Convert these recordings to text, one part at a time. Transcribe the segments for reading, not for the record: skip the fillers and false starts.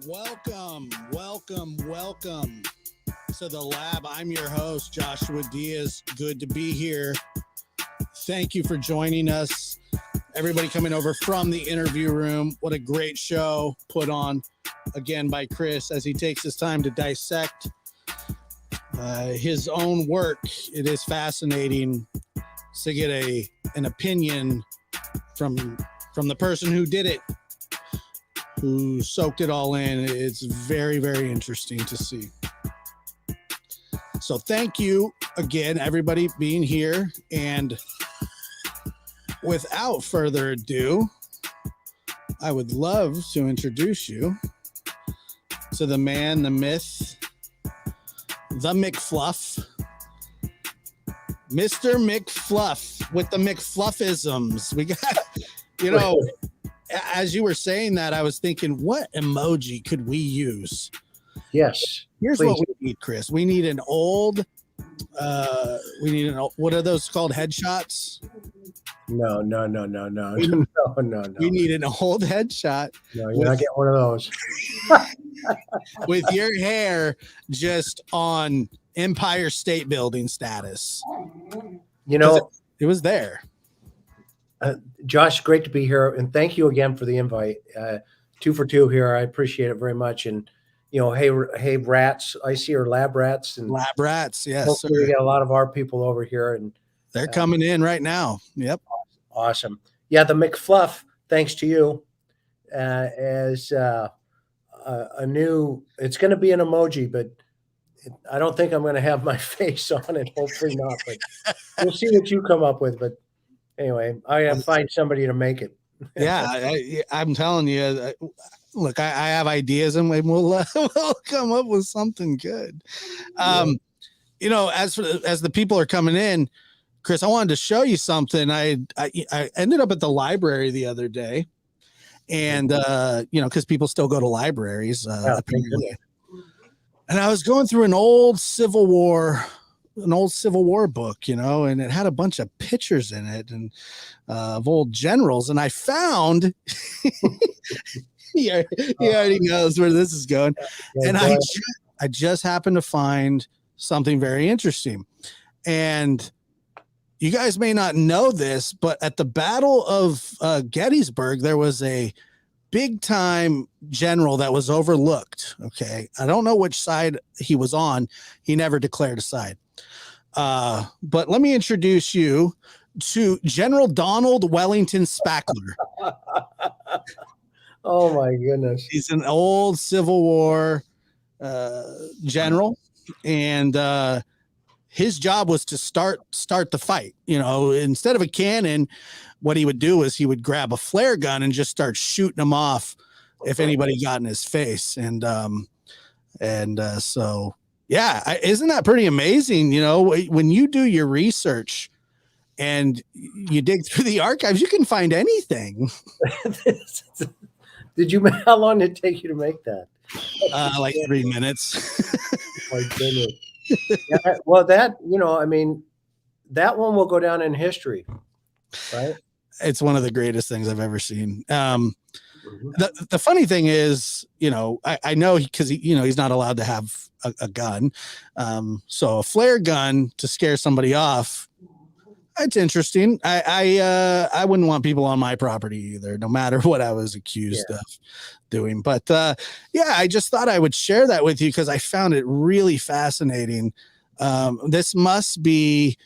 Welcome to the lab. I'm your host, Joshua Diaz. Good to be here. Thank you for joining us. Everybody coming over from the interview room. What a great show put on again by Chris as he takes his time to dissect his own work. It is fascinating to get an opinion from the person who did it, who soaked it all in. It's very, very interesting to see. So thank you again, everybody being here. And without further ado, I would love to introduce you to the man, the myth, the McFluff, Mr. McFluff with the McFluffisms. We got, as you were saying that, I was thinking, what emoji could we use? Yes. Here's what we need, Chris. We need an old, what are those called? Headshots? No. We need an old headshot. No, you're not getting one of those. With your hair just on Empire State Building status. It was there. Josh, great to be here. And thank you again for the invite. 2 for 2 here. I appreciate it very much. And, hey, rats, I see your lab rats. And lab rats, yes. We got a lot of our people over here. And they're coming in right now. Yep. Awesome. Yeah, the McFluff, thanks to you, as a new, it's going to be an emoji, but I don't think I'm going to have my face on it. Hopefully not, but we'll see what you come up with. But anyway, I got to find somebody to make it. Yeah, I'm telling you, look, I have ideas and we'll come up with something good. As the people are coming in, Chris, I wanted to show you something. I ended up at the library the other day, and because people still go to libraries apparently. And I was going through an old Civil War book, and it had a bunch of pictures in it and of old generals. And I found he already knows where this is going. And I just happened to find something very interesting. And you guys may not know this, but at the Battle of Gettysburg, there was a big time general that was overlooked. Okay. I don't know which side he was on. He never declared a side. But let me introduce you to General Donald Wellington Spackler. Oh my goodness. He's an old Civil War general, and his job was to start the fight. Instead of a cannon, what he would do is he would grab a flare gun and just start shooting them off if anybody got in his face. So yeah, isn't that pretty amazing? When you do your research and you dig through the archives, you can find anything. How long did it take you to make that? Like 3 minutes. My goodness. Yeah, well, that one will go down in history, right? It's one of the greatest things I've ever seen. The funny thing is, I know because he's not allowed to have a gun. So a flare gun to scare somebody off, it's interesting. I wouldn't want people on my property either, no matter what I was accused of doing. But I just thought I would share that with you because I found it really fascinating. This must be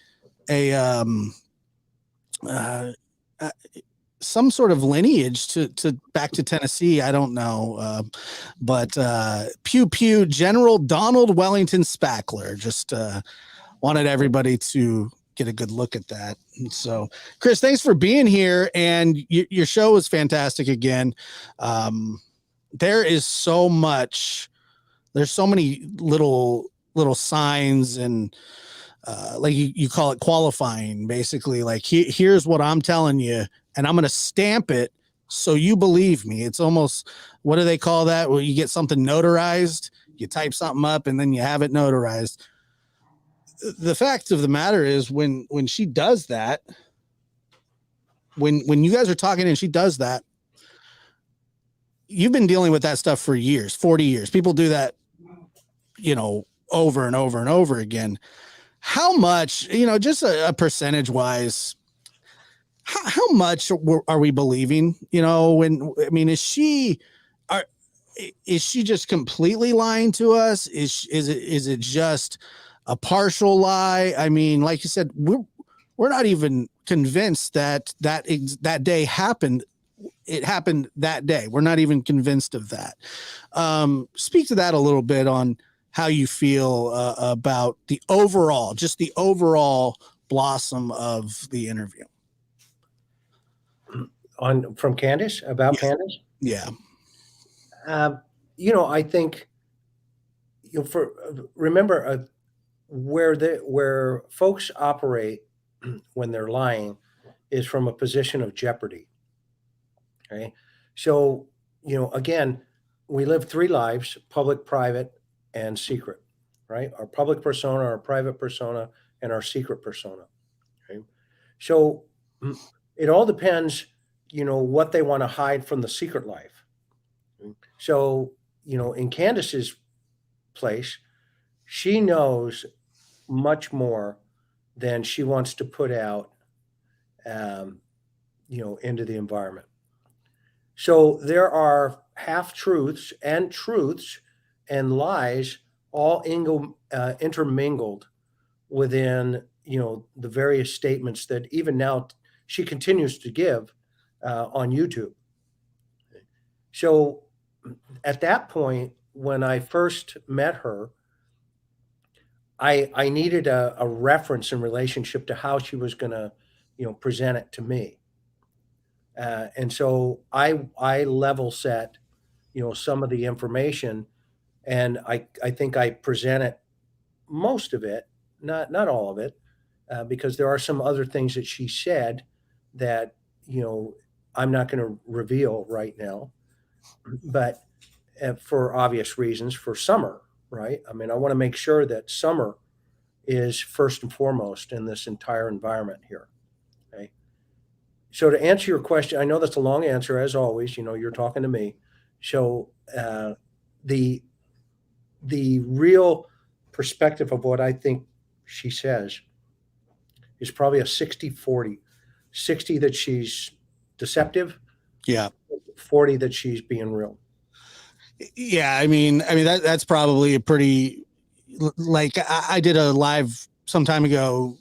some sort of lineage to back to Tennessee. I don't know. But pew pew, General Donald Wellington Spackler. Just wanted everybody to get a good look at that. And so, Chris, thanks for being here. And your show was fantastic again. There is so much. There's so many little signs and like you call it qualifying, basically. Like here's what I'm telling you, and I'm going to stamp it so you believe me. It's almost, what do they call that? Where you get something notarized, you type something up and then you have it notarized. The fact of the matter is when she does that, when you guys are talking and she does that, you've been dealing with that stuff for years, 40 years. People do that, over and over and over again. How much, just a percentage wise, how much are we believing, are, is she just completely lying to us? Is it just a partial lie? I mean, like you said, we're not even convinced that day happened. It happened that day. We're not even convinced of that. Speak to that a little bit on how you feel about the overall blossom of the interview. From Candace, about Candace? Yeah. I think, remember, where folks operate when they're lying is from a position of jeopardy. Okay. So, again, we live three lives: public, private, and secret, right? Our public persona, our private persona, and our secret persona. Okay. So it all depends, what they want to hide from the secret life. So, in Candace's place, she knows much more than she wants to put out, into the environment. So there are half truths and lies all intermingled within, the various statements that even now she continues to give on YouTube. So at that point, when I first met her, I needed a reference in relationship to how she was going to, present it to me. And so I level set, some of the information, and I think I presented most of it, not all of it, because there are some other things that she said that, I'm not going to reveal right now, but for obvious reasons, for Summer, right? I mean, I want to make sure that Summer is first and foremost in this entire environment here. Okay. So to answer your question, I know that's a long answer as always. You're talking to me. So the real perspective of what I think she says is probably a 60-40. 60 that she's deceptive. Yeah. 40 that she's being real. Yeah. I mean, that's probably a pretty, like I did a live some time ago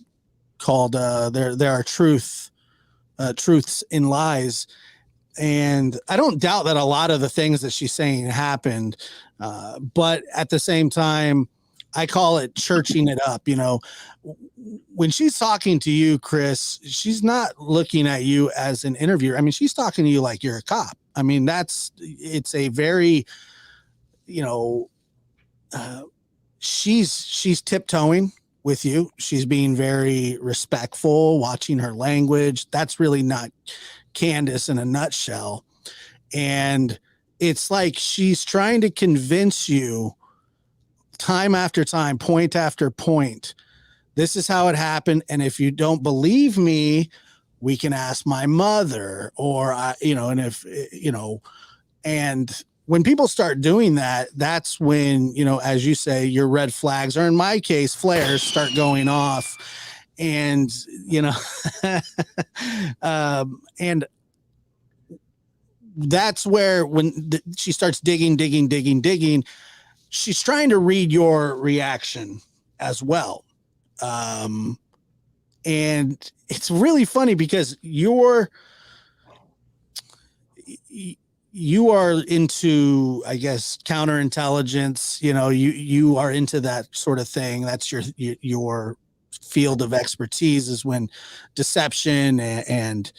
called there are truths in lies. And I don't doubt that a lot of the things that she's saying happened. But at the same time, I call it churching it up. When she's talking to you, Chris, she's not looking at you as an interviewer. I mean, she's talking to you like you're a cop. I mean, it's a very, she's tiptoeing with you. She's being very respectful, watching her language. That's really not Candace in a nutshell. And it's like she's trying to convince you time after time, point after point, this is how it happened. And if you don't believe me, we can ask my mother, or and if and when people start doing that, that's when, as you say, your red flags, or in my case, flares, start going off. And, and that's where when she starts digging, she's trying to read your reaction as well. And it's really funny because you are into, I guess, counterintelligence. You are into that sort of thing. That's your field of expertise, is when deception and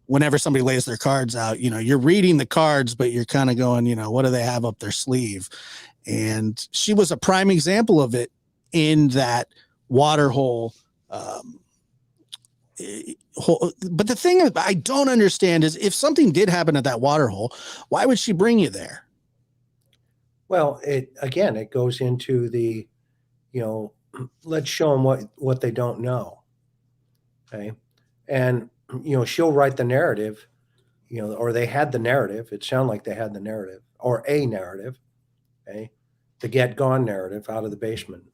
whenever somebody lays their cards out, you're reading the cards, but you're kind of going, what do they have up their sleeve? And she was a prime example of it in that water hole. But the thing I don't understand is, if something did happen at that water hole, why would she bring you there? Well, it goes into the, let's show them what they don't know. Okay. And, she'll write the narrative or they had the narrative. It sounded like they had the narrative or a narrative, okay, the get gone narrative out of the basement.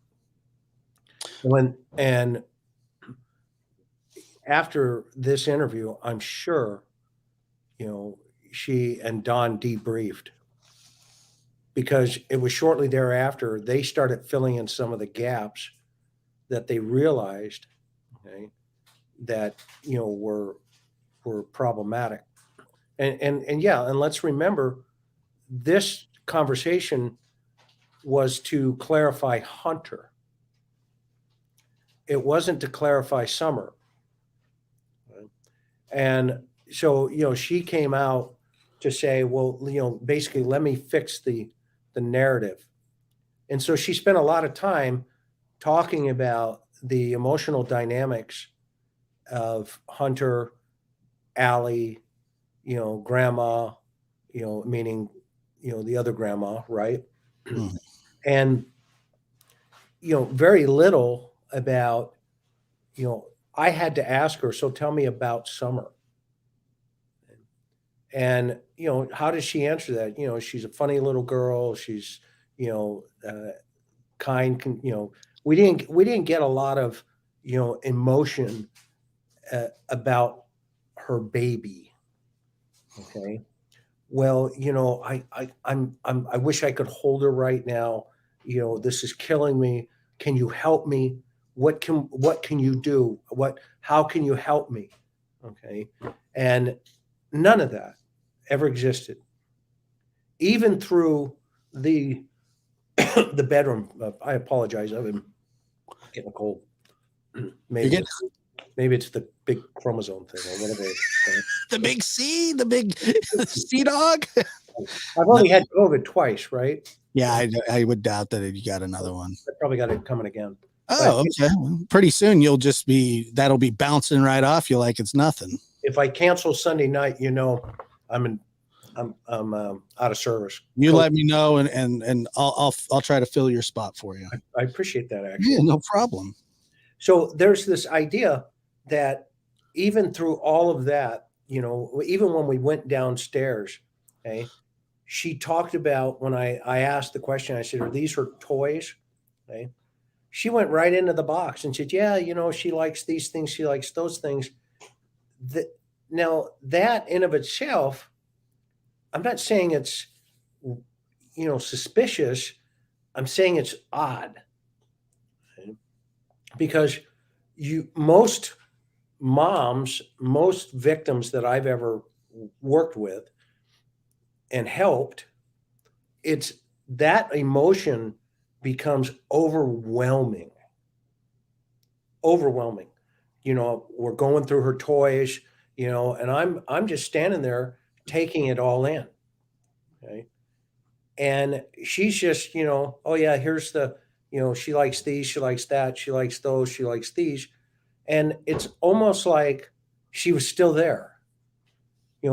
And after this interview, I'm sure, she and Don debriefed, because it was shortly thereafter they started filling in some of the gaps that they realized, okay, that were problematic. And yeah, and let's remember, this conversation was to clarify Hunter. It wasn't to clarify Summer. Right? And so, she came out to say, well, basically, let me fix the narrative. And so she spent a lot of time talking about the emotional dynamics of Hunter, Allie, grandma, meaning, the other grandma, right? Mhm. And, very little about, I had to ask her, so tell me about Summer. And, how does she answer that? She's a funny little girl. She's, kind, we didn't get a lot of, emotion about her baby. Okay. Well, I wish I could hold her right now. This is killing me. Can you help me? What can you do? How can you help me? Okay. And none of that ever existed. Even through the the bedroom. I apologize. I've been getting a cold. Maybe You're maybe it's the big chromosome thing or whatever. the big C, the big C dog. I've only had COVID twice, right? Yeah, I would doubt that you got another one. I probably got it coming again. Oh, okay. Well, pretty soon that'll be bouncing right off you like it's nothing. If I cancel Sunday night, I'm out of service. You let me know, and I'll try to fill your spot for you. I appreciate that, actually. Yeah, no problem. So there's this idea that even through all of that, even when we went downstairs, okay, she talked about, when I asked the question, I said, are these her toys? Okay. She went right into the box and said, yeah, she likes these things. She likes those things. Now that in of itself, I'm not saying it's, suspicious. I'm saying it's odd. Okay? Because most moms, most victims that I've ever worked with and helped, it's that emotion becomes overwhelming. Overwhelming. We're going through her toys, and I'm just standing there taking it all in. Okay. And she's just, oh yeah, here's the, she likes these, she likes that, she likes those, she likes these. And it's almost like she was still there.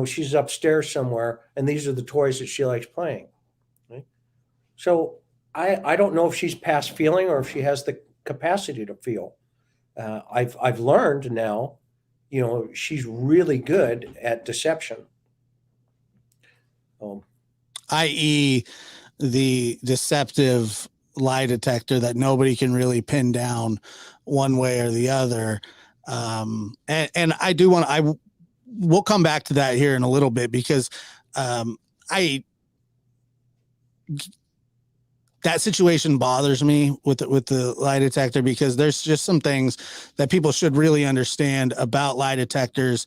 She's upstairs somewhere, and these are the toys that she likes playing. Right? So I don't know if she's past feeling or if she has the capacity to feel. I've learned now, she's really good at deception. I.e., the deceptive lie detector that nobody can really pin down one way or the other. And I do we'll come back to that here in a little bit, because that situation bothers me with the lie detector, because there's just some things that people should really understand about lie detectors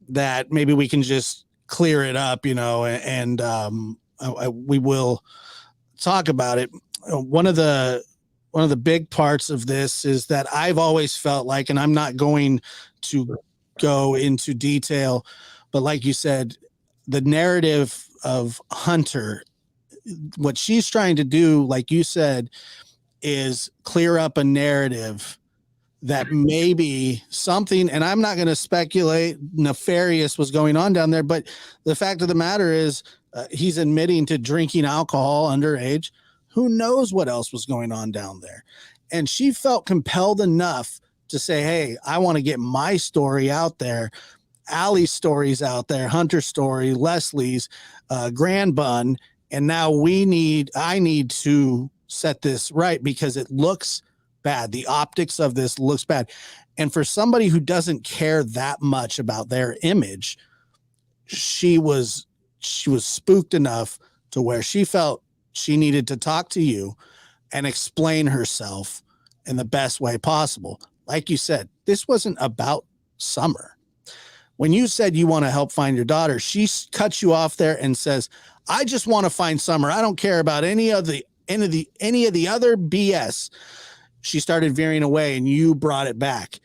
that maybe we can just clear it up, and we will talk about it. One of the big parts of this is that I've always felt like, and I'm not going to go into detail, but like you said, the narrative of Hunter, what she's trying to do, like you said, is clear up a narrative that maybe something, and I'm not going to speculate, nefarious was going on down there, but the fact of the matter is, he's admitting to drinking alcohol underage. Who knows what else was going on down there? And she felt compelled enough to say, hey, I want to get my story out there. Allie's stories out there, Hunter's story, Leslie's, Grand Bun, and now I need to set this right because it looks bad. The optics of this looks bad. And for somebody who doesn't care that much about their image, she was spooked enough to where she felt she needed to talk to you and explain herself in the best way possible. Like you said, this wasn't about Summer. When you said you want to help find your daughter, she cuts you off there and says, I just want to find Summer. I don't care about any of the other BS. She started veering away and you brought it back.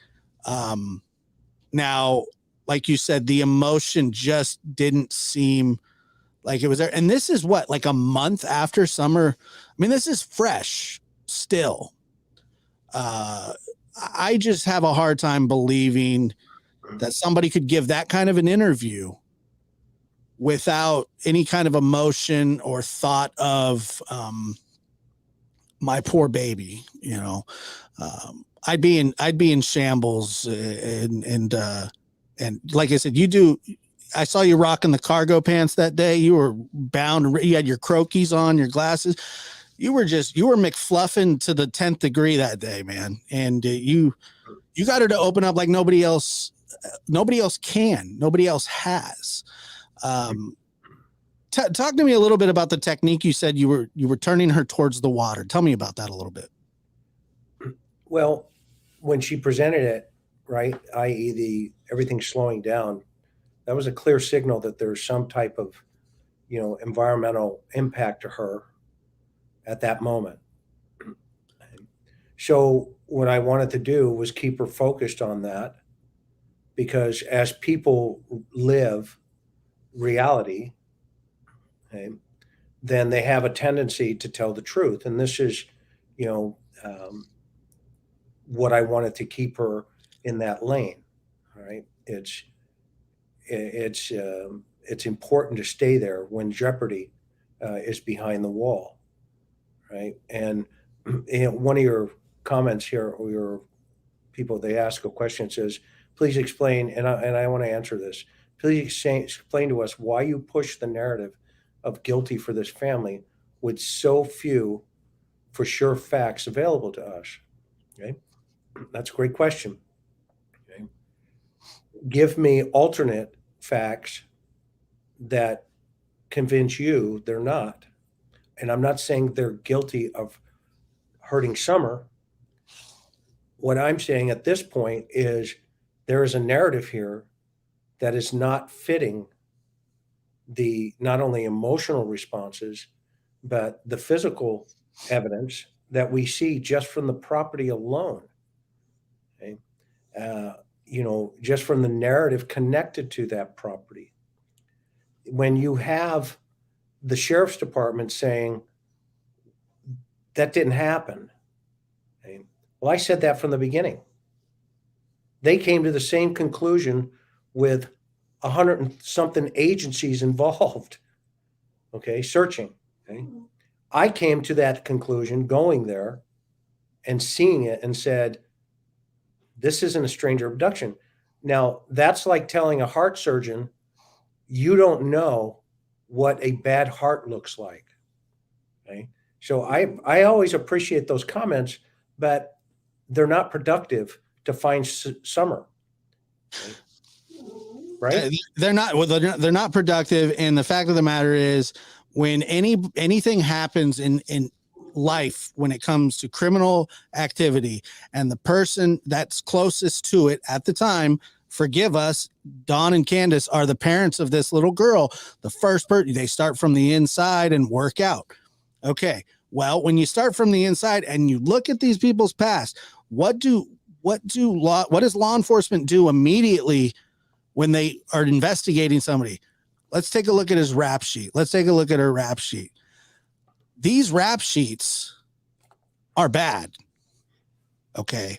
Now, like you said, the emotion just didn't seem like it was there. And this is what, like a month after Summer. I mean, this is fresh still. I just have a hard time believing that somebody could give that kind of an interview without any kind of emotion or thought of my poor baby. You know, I'd be in shambles, and like I said, I saw you rocking the cargo pants that day. You were bound. You had your croquis on, your glasses. You were McFluffing to the 10th degree that day, man. And you got her to open up like nobody else can. Nobody else has. Talk to me a little bit about the technique. You said you were turning her towards the water. Tell me about that a little bit. Well, when she presented it, right, i.e. everything slowing down, that was a clear signal that there's some type of, environmental impact to her at that moment. So what I wanted to do was keep her focused on that, because as people live reality, okay, then they have a tendency to tell the truth. And this is, what I wanted to keep her in that lane. All right. It's important to stay there when jeopardy is behind the wall. Right. And one of your comments here, or your people, they ask a question, it says, please explain. And I want to answer this. Please explain to us why you push the narrative of guilty for this family with so few for sure facts available to us. Okay. That's a great question. Okay. Give me alternate facts that convince you they're not. And I'm not saying they're guilty of hurting Summer. What I'm saying at this point is there is a narrative here that is not fitting the not only emotional responses, but the physical evidence that we see just from the property alone. Okay? Just from the narrative connected to that property. When you have the sheriff's department saying that didn't happen. Okay? Well, I said that from the beginning. They came to the same conclusion with 100 and something agencies involved, okay, searching. Okay? I came to that conclusion going there and seeing it and said, this isn't a stranger abduction. Now, that's like telling a heart surgeon, you don't know what a bad heart looks like. Okay? So I always appreciate those comments, but they're not productive to find Summer. Okay? Right? They're not. Well, they're not productive. And the fact of the matter is, when anything happens in life, when it comes to criminal activity, and the person that's closest to it at the time, forgive us, Dawn and Candace are the parents of this little girl. The first person, they start from the inside and work out. Okay. Well, when you start from the inside and you look at these people's past, what does law enforcement do immediately when they are investigating somebody? Let's take a look at his rap sheet. Let's take a look at her rap sheet. These rap sheets are bad. Okay.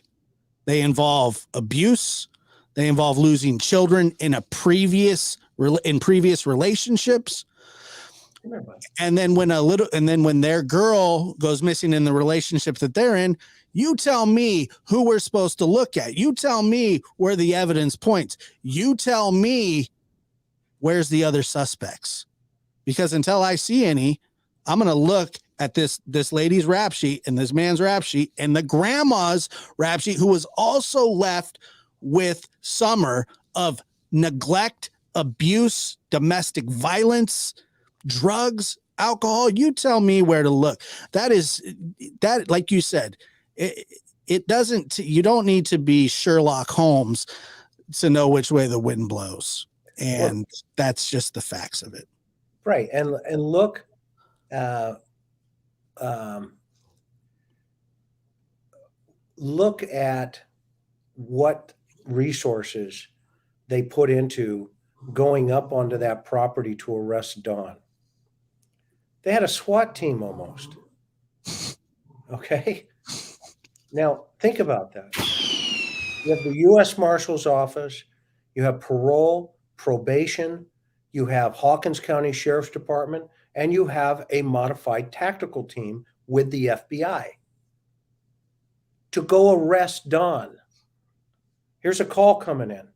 They involve abuse. They involve losing children in previous relationships. Come here, bud. And then when their girl goes missing in the relationship that they're in, you tell me who we're supposed to look at. You tell me where the evidence points. You tell me where's the other suspects. Because until I see any, I'm going to look at this lady's rap sheet and this man's rap sheet and the grandma's rap sheet, who was also left with Summer of neglect, abuse, domestic violence, drugs, alcohol. You tell me where to look. That, like you said, it doesn't, you don't need to be Sherlock Holmes to know which way the wind blows. And that's just the facts of it. Right. And look, look at what resources they put into going up onto that property to arrest Don. They had a SWAT team almost. Okay. Now think about that. You have the U.S. Marshal's Office, you have parole, probation, you have Hawkins County Sheriff's Department, and you have a modified tactical team with the FBI to go arrest Don. Here's a call coming in.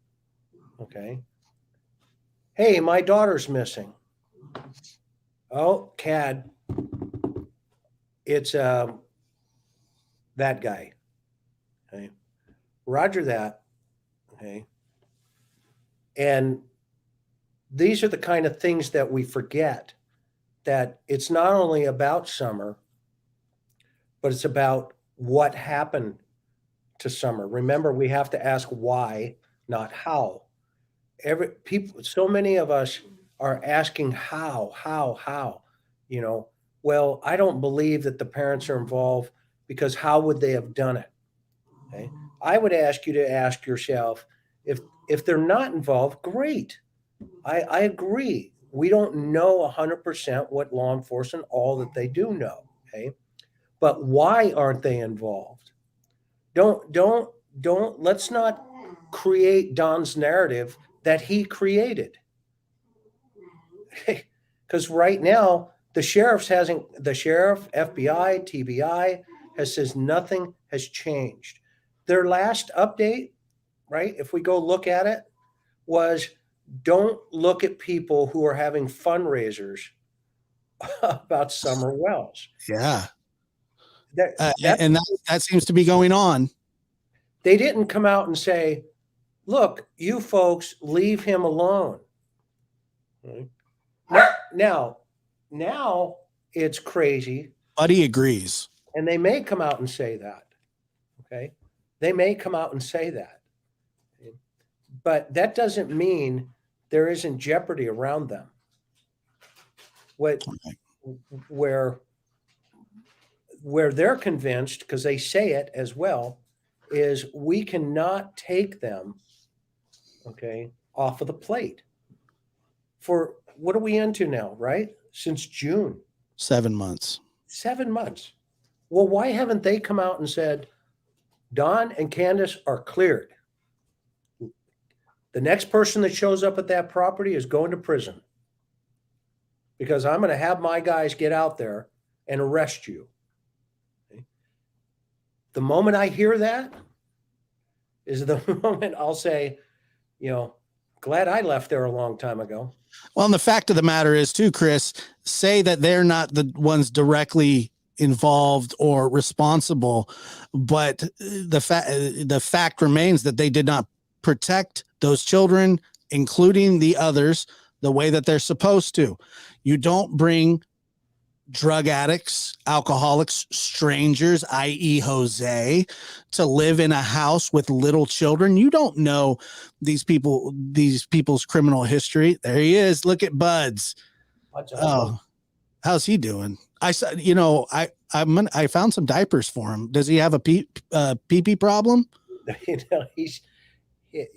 Okay. Hey, my daughter's missing. Oh, CAD. It's that guy. Okay. Roger that. Okay. And these are the kind of things that we forget, that it's not only about Summer, but it's about what happened to Summer. Remember, we have to ask why, not how. So many of us are asking how, you know, well, I don't believe that the parents are involved because how would they have done it? Okay. I would ask you to ask yourself, if they're not involved, great. I agree. We don't know 100% what law enforcement, all that they do know. Okay. But why aren't they involved? Let's not create Don's narrative that he created. Because right now, the sheriff, FBI, TBI says nothing has changed. Their last update, right, if we go look at it, was don't look at people who are having fundraisers about Summer Wells. Yeah. That seems to be going on. They didn't come out and say, look, you folks, leave him alone. Okay. Now it's crazy. Buddy agrees. And they may come out and say that. Okay. They may come out and say that. Okay? But that doesn't mean there isn't jeopardy around them. Where they're convinced, because they say it as well, is we cannot take them, okay, off of the plate. For what are we into now, right? Since June. 7 months. 7 months. Well, why haven't they come out and said, Don and Candace are cleared? The next person that shows up at that property is going to prison, because I'm going to have my guys get out there and arrest you. Okay? The moment I hear that is the moment I'll say, you know, glad I left there a long time ago. Well, and the fact of the matter is too, Chris, say that they're not the ones directly involved or responsible, but the fact remains that they did not protect those children, including the others, the way that they're supposed to. You don't bring drug addicts, alcoholics, strangers, i.e. Jose, to live in a house with little children. You don't know these people's criminal history. There he is. Look at Buds. Oh, how's he doing? I found some diapers for him. Does he have a pee-pee problem? You know,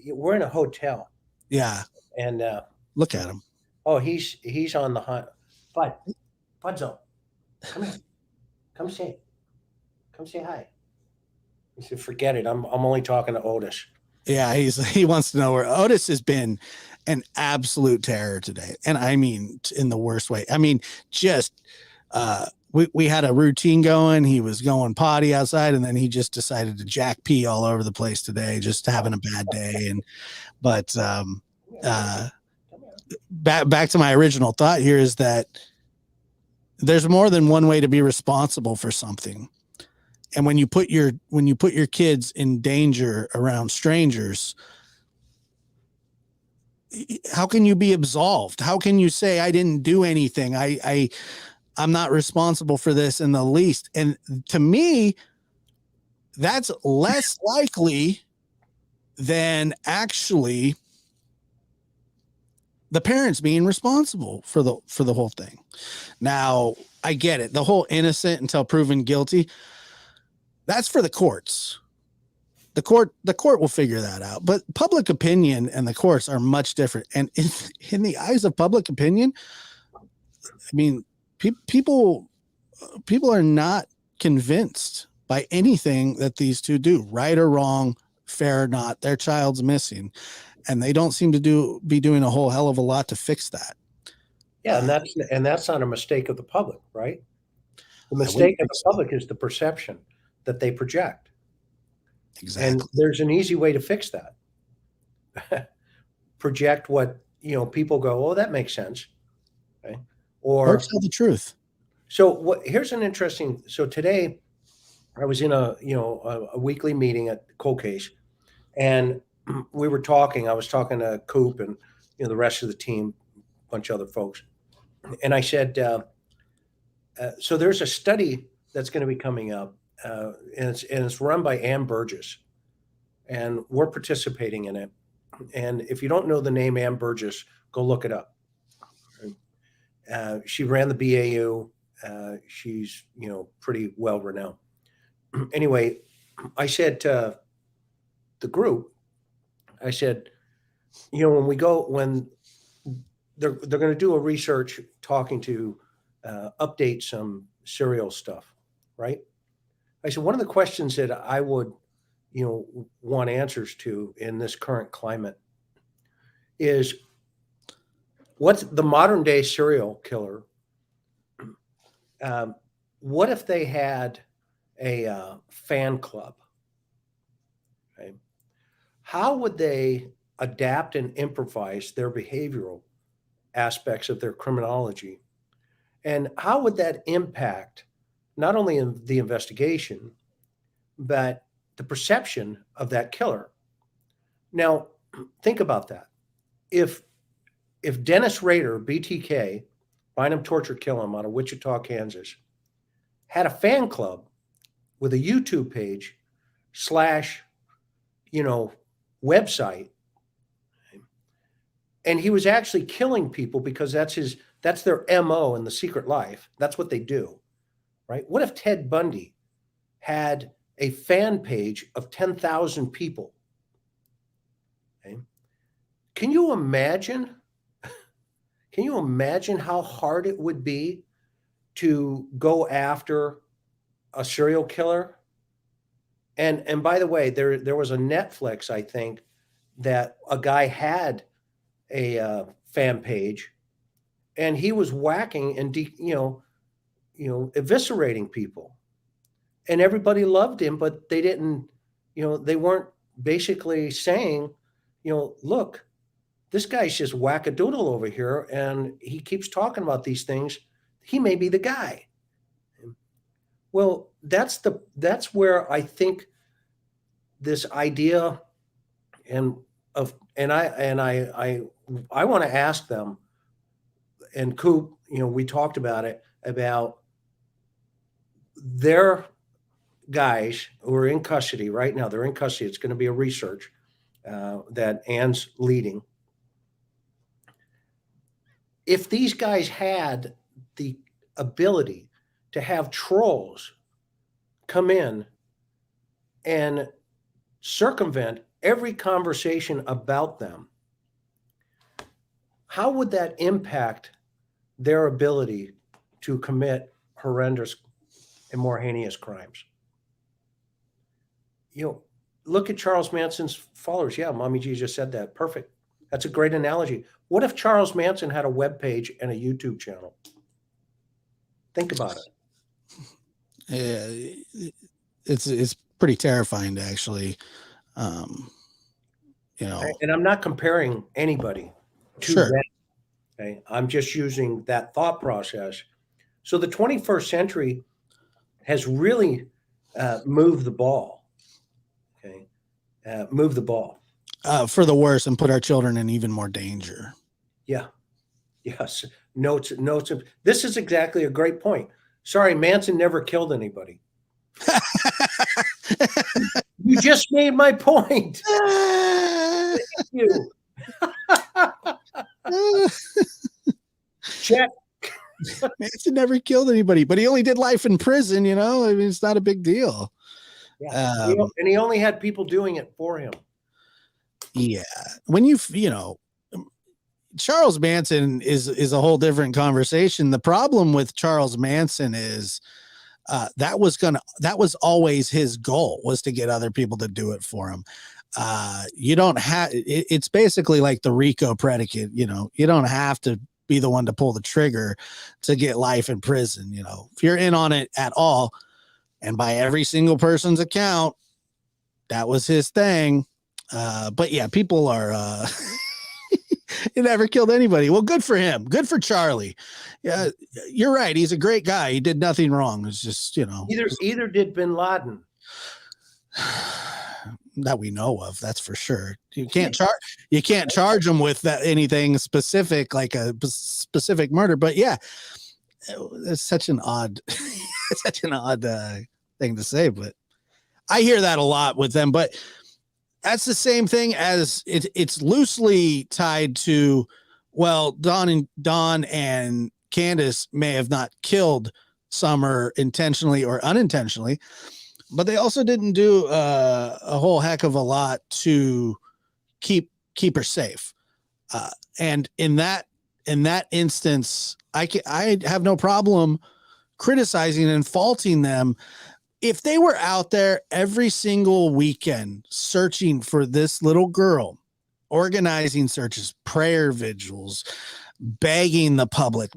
we're in a hotel. Yeah. And look at him. Oh, he's on the hunt. Budzo, come here. Come say hi. He said, forget it. I'm only talking to Otis. Yeah, he wants to know where Otis has been an absolute terror today. And I mean in the worst way. I mean, just we had a routine going. He was going potty outside, and then he just decided to jack pee all over the place today, just having a bad day. And but back to my original thought here is that there's more than one way to be responsible for something. And when you put your kids in danger around strangers, how can you be absolved? How can you say I didn't do anything? I'm not responsible for this in the least. And to me, that's less likely than actually the parents being responsible for the whole thing. Now, I get it. The whole innocent until proven guilty, that's for the courts. The court will figure that out. But public opinion and the courts are much different. And in the eyes of public opinion, I mean, people are not convinced by anything that these two do, right or wrong, fair or not. Their child's missing, and they don't seem to be doing a whole hell of a lot to fix that. Yeah, and that's not a mistake of the public, right? The mistake of the public is the perception that they project. Exactly. And there's an easy way to fix that. Project what, people go, oh, that makes sense. Okay. Or tell the truth. So here's an interesting, so today I was in a weekly meeting at Cold Case, and we were talking, I was talking to Coop and, the rest of the team, a bunch of other folks. And I said, so there's a study that's going to be coming up, and it's run by Ann Burgess, and we're participating in it. And if you don't know the name Ann Burgess, go look it up. She ran the BAU. She's pretty well renowned. Anyway, I said to the group, I said, when they're going to do a research talking to update some serial stuff, right? I said, one of the questions that I would, want answers to in this current climate is, what's the modern day serial killer? What if they had a fan club? Okay. How would they adapt and improvise their behavioral aspects of their criminology? And how would that impact not only in the investigation, but the perception of that killer? Now, think about that. If Dennis Rader, BTK, Bind 'em, Torture, Kill 'em, out of Wichita, Kansas, had a fan club with a YouTube page / website, and he was actually killing people because that's their MO in the secret life. That's what they do, right? What if Ted Bundy had a fan page of 10,000 people? Okay. Can you imagine? Can you imagine how hard it would be to go after a serial killer? And by the way, there was a Netflix, I think, that a guy had a fan page, and he was whacking and eviscerating people, and everybody loved him, but they didn't, they weren't basically saying, look, this guy's just wackadoodle over here, and he keeps talking about these things. He may be the guy. Well, that's where I think this idea I want to ask them, and Coop, we talked about it, about their guys who are in custody right now. They're in custody. It's going to be a research that Ann's leading. If these guys had the ability to have trolls come in and circumvent every conversation about them, how would that impact their ability to commit horrendous and more heinous crimes? look at Charles Manson's followers. Yeah, Mommy G just said that. Perfect. That's a great analogy. What if Charles Manson had a web page and a YouTube channel? Think about it. Yeah, it's pretty terrifying to actually, um, And I'm not comparing anybody to sure. them. Okay? I'm just using that thought process. So the 21st century has really moved the ball. Okay, moved the ball. For the worse and put our children in even more danger. Yeah. Yes. Notes. Notes. This is exactly a great point. Sorry, Manson never killed anybody. You just made my point. Thank you. Check. Manson never killed anybody, but he only did life in prison. I mean, it's not a big deal. Yeah. And he only had people doing it for him. Yeah. When Charles Manson is a whole different conversation. The problem with Charles Manson is that was always his goal, was to get other people to do it for him. You don't have it's basically like the RICO predicate. You don't have to be the one to pull the trigger to get life in prison. If you're in on it at all, and by every single person's account, that was his thing. But yeah, people are he never killed anybody. Well, good for him. Good for Charlie. Yeah, you're right. He's a great guy. He did nothing wrong. It's just, Either did Bin Laden. That we know of, that's for sure. You can't charge him with anything specific, like a specific murder. But yeah, it's such an odd thing to say. But I hear that a lot with them. But that's the same thing as it's loosely tied to, well, Don and Candace may have not killed Summer intentionally or unintentionally, but they also didn't do a whole heck of a lot to keep her safe. And in that instance, I have no problem criticizing and faulting them. If they were out there every single weekend searching for this little girl, organizing searches, prayer vigils, begging the public,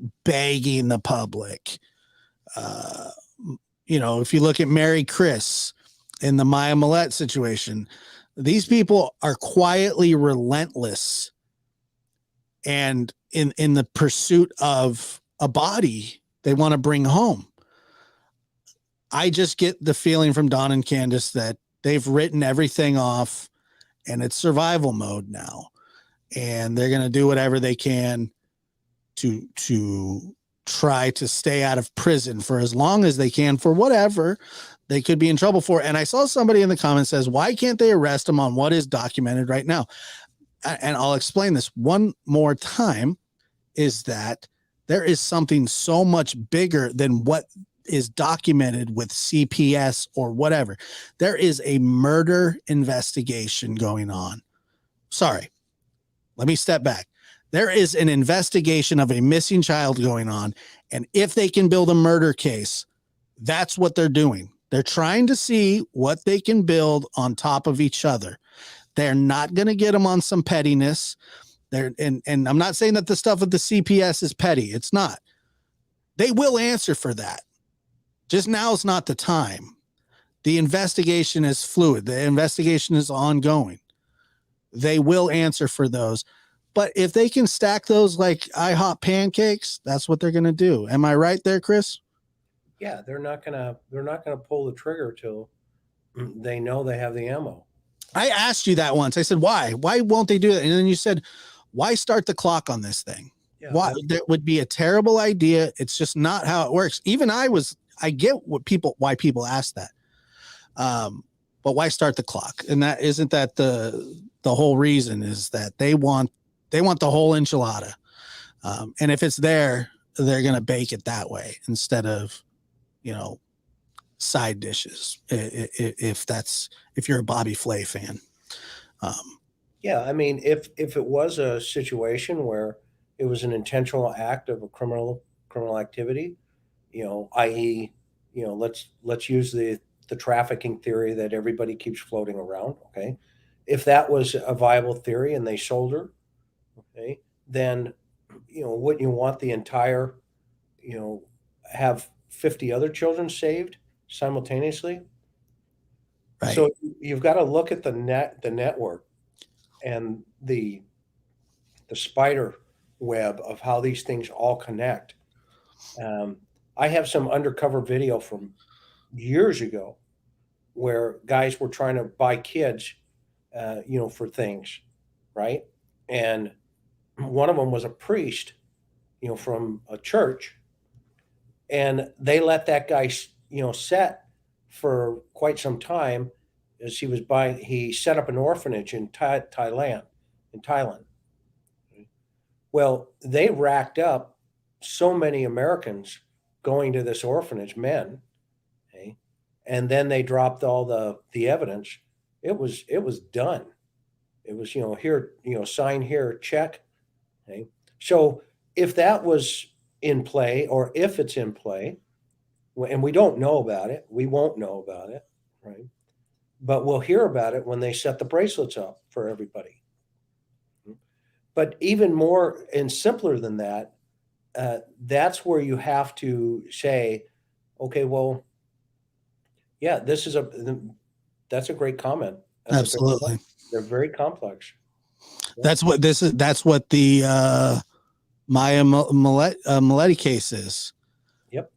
if you look at Mary Chris in the Maya Millette situation, these people are quietly relentless and in the pursuit of a body they want to bring home. I just get the feeling from Don and Candace that they've written everything off and it's survival mode now. And they're going to do whatever they can to try to stay out of prison for as long as they can for whatever they could be in trouble for. And I saw somebody in the comments says, why can't they arrest them on what is documented right now? And I'll explain this one more time, is that there is something so much bigger than what is documented with CPS or whatever. There is a murder investigation going on. Sorry, let me step back. There is an investigation of a missing child going on. And if they can build a murder case, that's what they're doing. They're trying to see what they can build on top of each other. They're not going to get them on some pettiness. And I'm not saying that the stuff with the CPS is petty. It's not. They will answer for that. Just now is not the time. The investigation is fluid. The investigation is ongoing. They will answer for those. But if they can stack those like IHOP pancakes, that's what they're going to do. Am I right there, Chris? Yeah, they're not gonna pull the trigger till they know they have the ammo. I asked you that once. I said, why? Why won't they do that? And then you said, why start the clock on this thing? Yeah, why? That would be a terrible idea. It's just not how it works. Even I get why people ask that. But why start the clock? And that isn't that the whole reason is that they want the whole enchilada. And if it's there, they're going to bake it that way instead of, side dishes. If you're a Bobby Flay fan. Yeah. I mean, if it was a situation where it was an intentional act of a criminal activity, i.e., let's use the the trafficking theory that everybody keeps floating around. Okay. If that was a viable theory and they sold her, okay, then, wouldn't you want the entire, have 50 other children saved simultaneously? Right. So you've got to look at the network and the spider web of how these things all connect. Um, I have some undercover video from years ago where guys were trying to buy kids, for things, right? And one of them was a priest, from a church, and they let that guy, set for quite some time as he was buying. He set up an orphanage in Thailand. Well, they racked up so many Americans going to this orphanage, men, okay? And then they dropped all the evidence. It was done. It was, here, sign here, check. Okay. So if that was in play, or if it's in play, and we don't know about it, we won't know about it, right? But we'll hear about it when they set the bracelets up for everybody. But even more and simpler than that, that's where you have to say, okay, well, yeah, that's a great comment. Absolutely. They're very complex. That's what this is. That's what the Maya Maletti case is. Yep.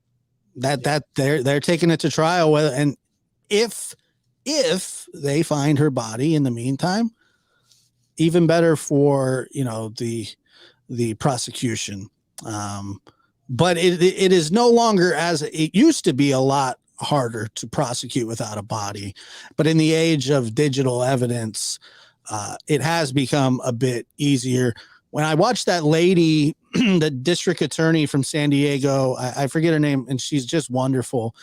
That they're taking it to trial. And if they find her body in the meantime, even better for the prosecution. But it is no longer, as it used to be, a lot harder to prosecute without a body. But in the age of digital evidence, it has become a bit easier. When I watched that lady, the district attorney from San Diego, I forget her name, and she's just wonderful.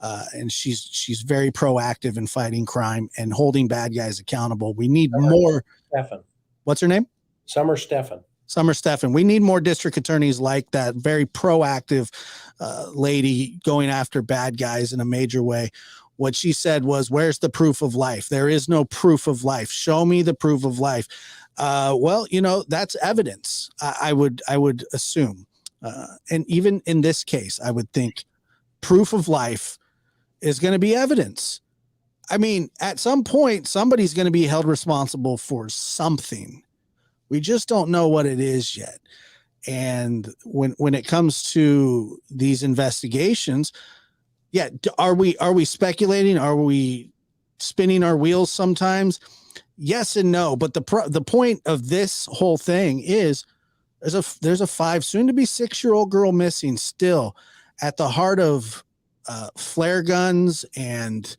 And she's very proactive in fighting crime and holding bad guys accountable. We need more. Stefan. What's her name? Summer Stefan. We need more district attorneys like that. Very proactive lady going after bad guys in a major way. What she said was, "Where's the proof of life? There is no proof of life. Show me the proof of life." Well, that's evidence. I would assume, and even in this case, I would think proof of life is going to be evidence. I mean, at some point, somebody's going to be held responsible for something. We just don't know what it is yet. And when it comes to these investigations, yeah, are we speculating? Are we spinning our wheels sometimes? Yes and no. But the point of this whole thing is there's a 5, soon to be 6-year-old girl missing, still at the heart of flare guns and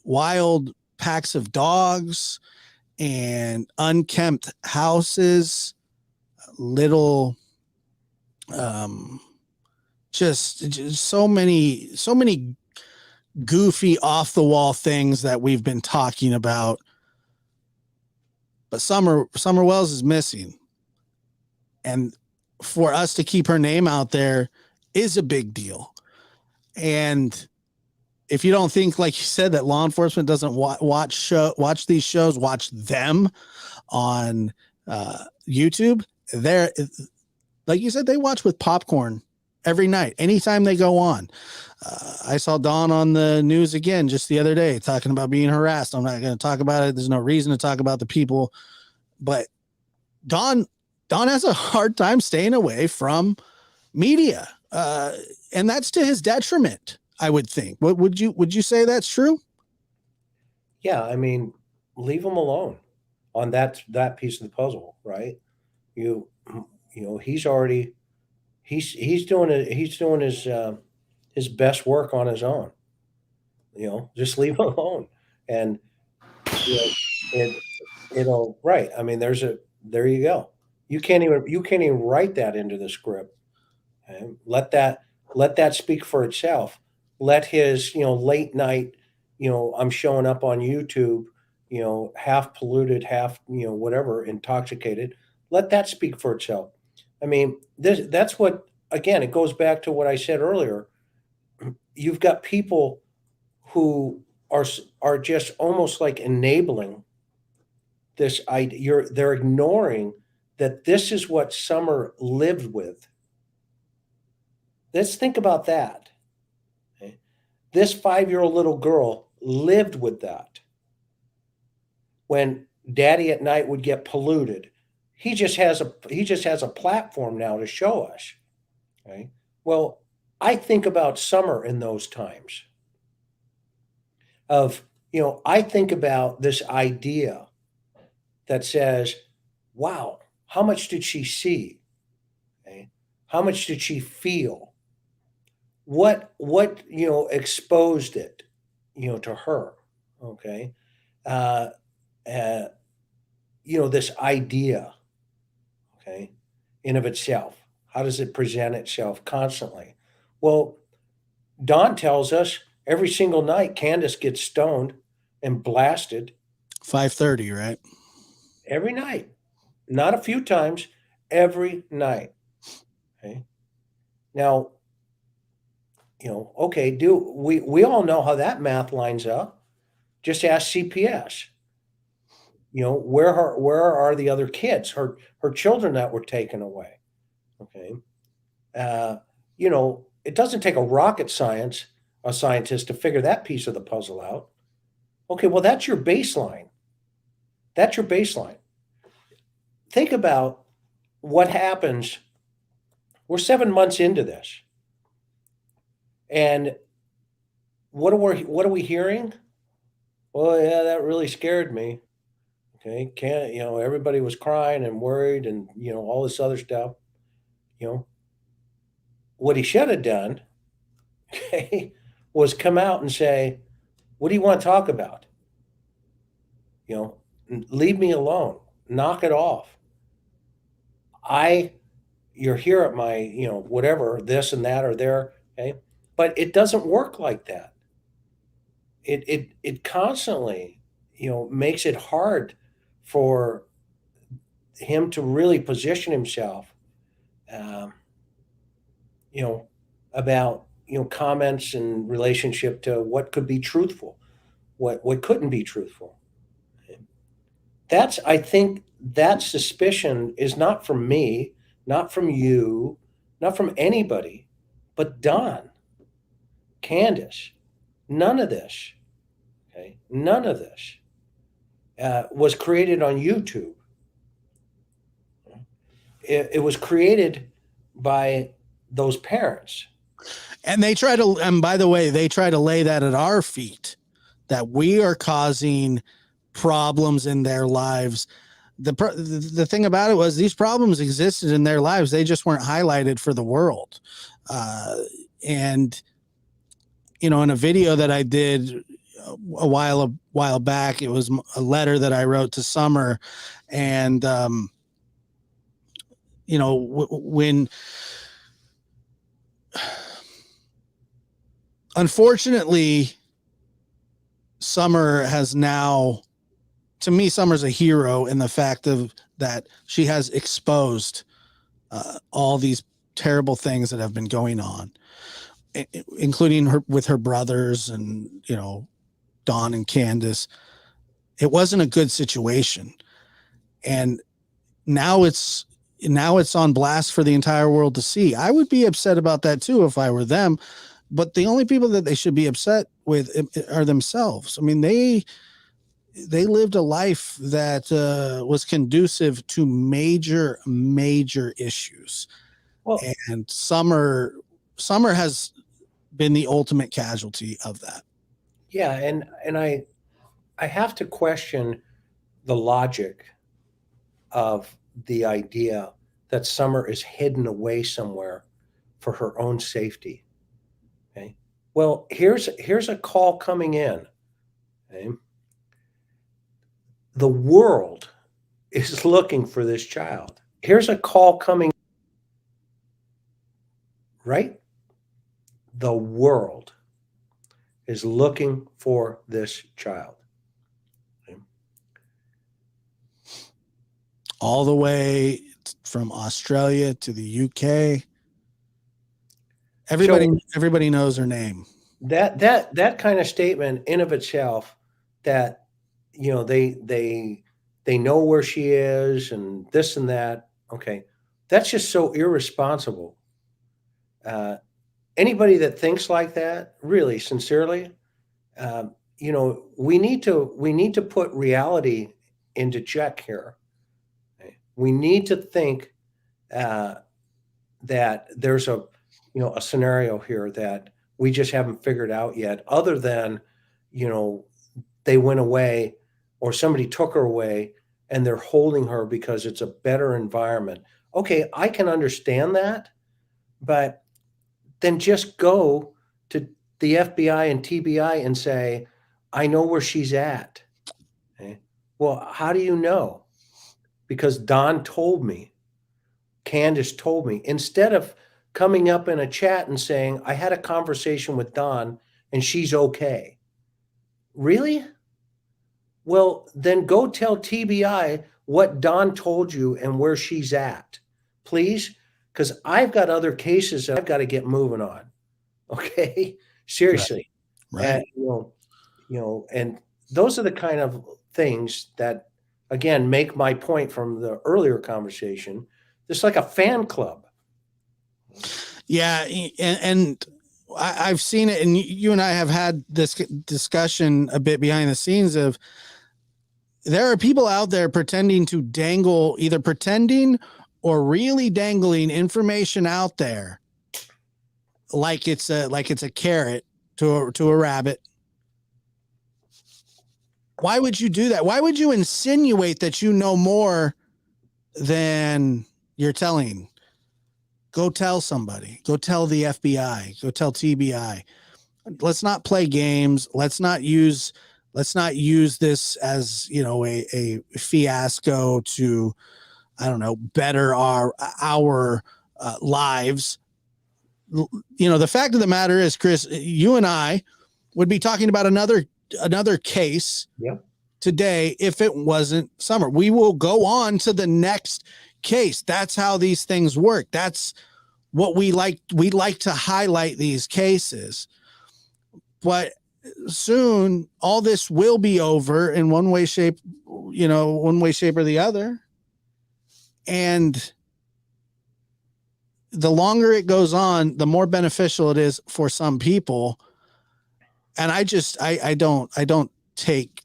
wild packs of dogs and unkempt houses, little just so many goofy off the wall things that we've been talking about. But Summer Wells is missing, and for us to keep her name out there is a big deal. And if you don't think, like you said, that law enforcement doesn't watch these shows, watch them on YouTube, they're, like you said, they watch with popcorn every night, anytime they go on. I saw Dawn on the news again just the other day talking about being harassed. I'm not going to talk about it. There's no reason to talk about the people, but Dawn has a hard time staying away from media, and that's to his detriment, I would think. What would you say that's true? Yeah, I mean, leave him alone on that piece of the puzzle, right? You he's already he's doing his best work on his own. Just leave him alone, and you know, right. I mean, there you go. You can't even write that into the script. Okay? Let that speak for itself. Let his late night, I'm showing up on YouTube, half polluted, half whatever, intoxicated. Let that speak for itself. I mean, that's what, again, it goes back to what I said earlier. You've got people who are just almost like enabling this idea. They're ignoring that this is what Summer lived with. Let's think about that. Okay? This 5-year-old little girl lived with that. When Daddy at night would get polluted, he just has a platform now to show us. Right? Well, I think about Summer in those times of, I think about this idea that says, wow, how much did she see? Okay? How much did she feel? What exposed it, to her? Okay. Uh, uh, this idea, okay, in of itself. How does it present itself constantly? Well, Don tells us every single night Candace gets stoned and blasted 5:30, right? every night. Not a few times, every night. Okay. Now, okay, do we all know how that math lines up? Just ask CPS. Where are the other kids, her children that were taken away? Okay. Uh, it doesn't take a scientist to figure that piece of the puzzle out. Okay, well, that's your baseline. That's your baseline. Think about what happens. We're 7 months into this. And what are we hearing? Well, yeah, that really scared me. Okay, everybody was crying and worried and all this other stuff. What he should have done, okay, was come out and say, what do you want to talk about? Leave me alone. Knock it off. You're here at my, whatever, this and that or there, okay? But it doesn't work like that. It constantly, makes it hard for him to really position himself, um, about, comments in relationship to what could be truthful, what couldn't be truthful. I think that suspicion is not from me, not from you, not from anybody, but Don, Candace. None of this, okay, none of this was created on YouTube. It was created by those parents. And and by the way, they try to lay that at our feet, that we are causing problems in their lives. The thing about it was these problems existed in their lives. They just weren't highlighted for the world. And, in a video that I did a while back, it was a letter that I wrote to Summer. And, when unfortunately, Summer has now, to me, Summer's a hero in the fact of that she has exposed all these terrible things that have been going on, including with her brothers and, Don and Candace. It wasn't a good situation. And now it's on blast for the entire world to see. I would be upset about that too if I were them. But the only people that they should be upset with are themselves. I mean, they lived a life that was conducive to major issues. Well, And Summer has been the ultimate casualty of that. yeah, and I have to question the logic of the idea that Summer is hidden away somewhere for her own safety. Okay. Well, here's a call coming in. Okay. The world is looking for this child. Here's a call coming, right? The world is looking for this child. Okay. All the way from Australia to the UK. Everybody knows her name. that kind of statement in of itself, that they know where she is and this and that. Okay, that's just so irresponsible. Uh, Anybody that thinks like that, really sincerely, we need to put reality into check here. Okay? We need to think uh, that there's a scenario here that we just haven't figured out yet, other than you know they went away or somebody took her away and they're holding her because it's a better environment. Okay, I can understand that, but then just go to the FBI and TBI and say, I know where she's at. Okay? Well, how do you know? Because Don told me, Candace told me, instead of coming up in a chat and saying, I had a conversation with Don and she's okay. Really? Well, then go tell TBI what Don told you and where she's at, please, because I've got other cases that I've got to get moving on. Okay, seriously. Right. And and those are the kind of things that, again, make my point from the earlier conversation. It's like a fan club. Yeah, and I've seen it, and you and I have had this discussion a bit behind the scenes of, there are people out there pretending to dangle, either pretending or really dangling information out there like it's a carrot to a rabbit. Why would you do that? Why would you insinuate that you know more than you're telling? Go tell somebody. Go tell the FBI. Go tell TBI. Let's not play games. Let's not use this as, a fiasco to, I don't know, better our lives. The fact of the matter is, Chris, you and I would be talking about another case today if it wasn't Summer. We will go on to the next case. That's how these things work. That's what we like. We like to highlight these cases, but soon all this will be over in one way, shape or the other. And the longer it goes on, the more beneficial it is for some people. And I don't take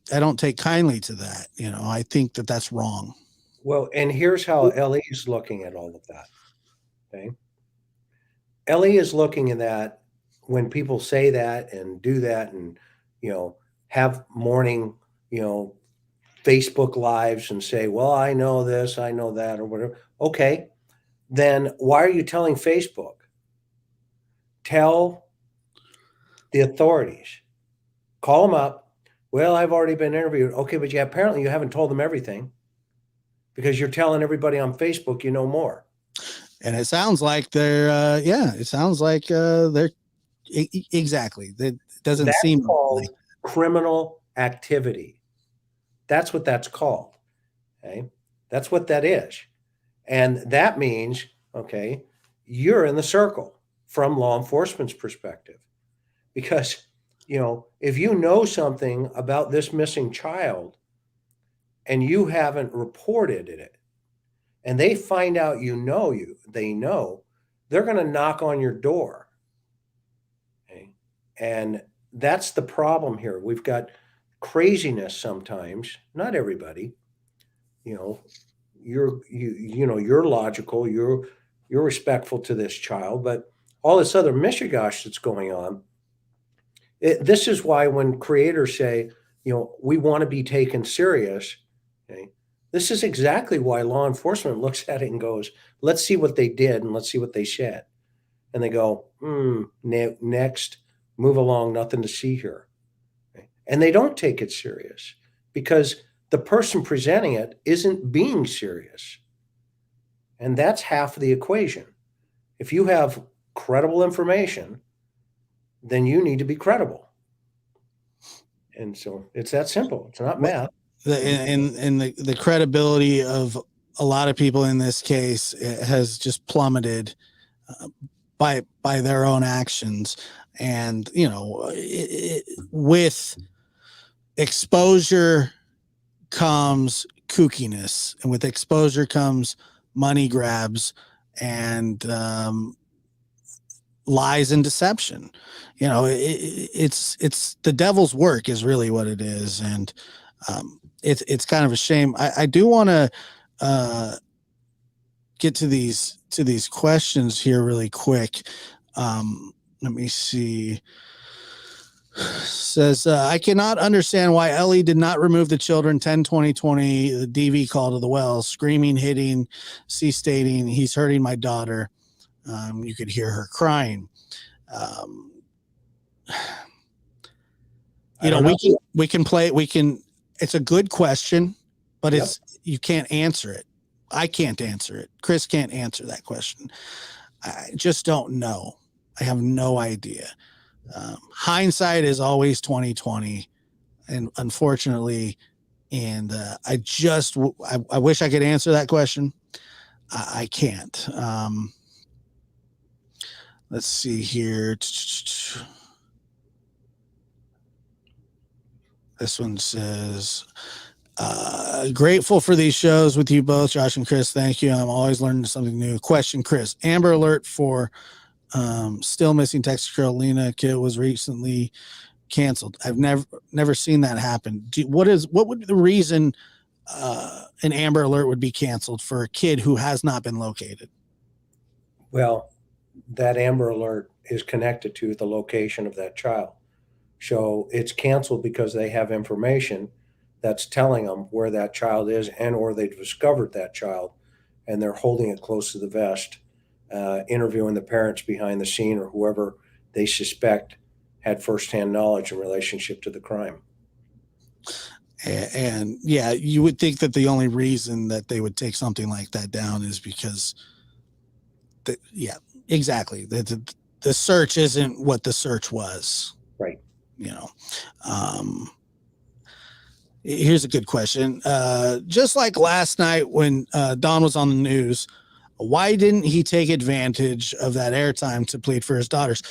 kindly to that. I think that that's wrong. Well, and here's how Ellie is looking at all of that. Okay. Ellie is looking at that when people say that and do that and, have morning, Facebook lives and say, well, I know this, I know that, or whatever. Okay. Then why are you telling Facebook? Tell the authorities. Call them up. Well, I've already been interviewed. Okay, but apparently you haven't told them everything, because you're telling everybody on Facebook you know more. And it sounds like they're exactly. That doesn't That's seem called like criminal activity. That's what that's called. Okay. That's what that is. And that means, okay, you're in the circle from law enforcement's perspective. Because, if you know something about this missing child and you haven't reported it, and they find out they know, they're going to knock on your door. Okay? And that's the problem here. We've got craziness sometimes, not everybody. You're logical, you're respectful to this child, but all this other mishigosh that's going on. This is why when creators say, we want to be taken serious, okay, this is exactly why law enforcement looks at it and goes, let's see what they did and let's see what they said. And they go, next, move along, nothing to see here. Okay? And they don't take it serious because the person presenting it isn't being serious. And that's half of the equation. If you have credible information, then you need to be credible. And so it's that simple. It's not math. The credibility of a lot of people in this case has just plummeted by their own actions. And, with exposure comes kookiness, and with exposure comes money grabs and lies and deception. It's the devil's work is really what it is. And it's kind of a shame. I do want to get to these questions here really quick. Let me see. Says, I cannot understand why Ellie did not remove the children 10-20-20, the DV call to the well, screaming, hitting, stating, he's hurting my daughter. You could hear her crying. We can play, it's a good question, but you can't answer it. I can't answer it. Chris can't answer that question. I just don't know. I have no idea. Hindsight is always 2020, and unfortunately, and I wish I could answer that question. I can't. Let's see here. This one says, grateful for these shows with you both, Josh and Chris. Thank you. I'm always learning something new. Question, Chris. Amber Alert for still missing Texas girl Lena Kid was recently canceled. I've never seen that happen. What would be the reason an Amber Alert would be canceled for a kid who has not been located? Well, that Amber Alert is connected to the location of that child. So it's canceled because they have information that's telling them where that child is, and or they've discovered that child and they're holding it close to the vest, interviewing the parents behind the scene or whoever they suspect had firsthand knowledge in relationship to the crime. And yeah, you would think that the only reason that they would take something like that down is because exactly. The search isn't what the search was. Right. Here's a good question. Just like last night when Don was on the news, why didn't he take advantage of that airtime to plead for his daughters?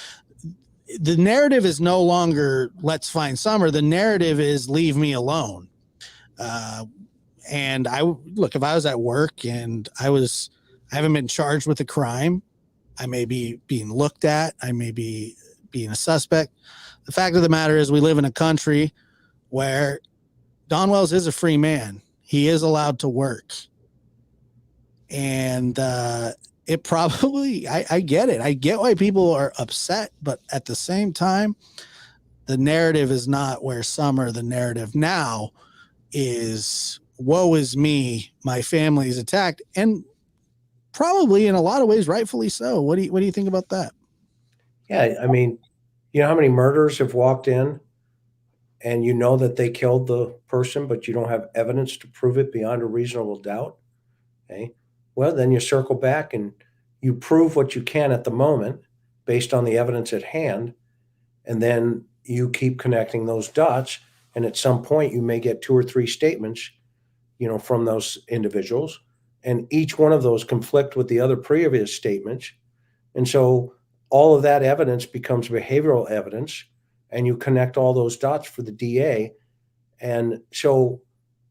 The narrative is no longer let's find Summer. The narrative is leave me alone. And if I was at work and I haven't been charged with a crime, I may be being looked at. I may be being a suspect. The fact of the matter is we live in a country where Don Wells is a free man. He is allowed to work. And it probably, I get it. I get why people are upset, but at the same time, the narrative is not where Summer. The narrative now is woe is me. My family is attacked, and probably in a lot of ways, rightfully so. What do you think about that? Yeah, I mean, you know how many murders have walked in and you know that they killed the person, but you don't have evidence to prove it beyond a reasonable doubt? Okay. Well, then you circle back and you prove what you can at the moment based on the evidence at hand. And then you keep connecting those dots. And at some point you may get 2 or 3 statements, from those individuals. And each one of those conflict with the other previous statements. And so all of that evidence becomes behavioral evidence, and you connect all those dots for the DA. And so,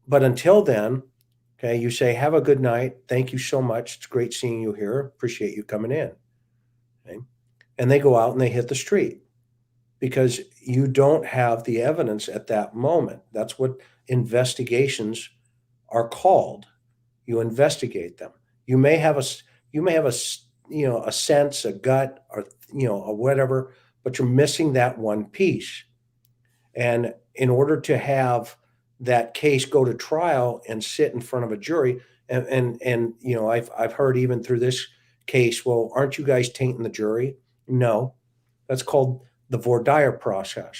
but until then, okay, you say, have a good night. Thank you so much. It's great seeing you here. Appreciate you coming in. Okay? And they go out and they hit the street because you don't have the evidence at that moment. That's what investigations are called. You investigate them. You may have a sense, a gut, or or whatever, but you're missing that one piece. And in order to have that case go to trial and sit in front of a jury, and I've heard even through this case, well, aren't you guys tainting the jury? No, that's called the voir dire process.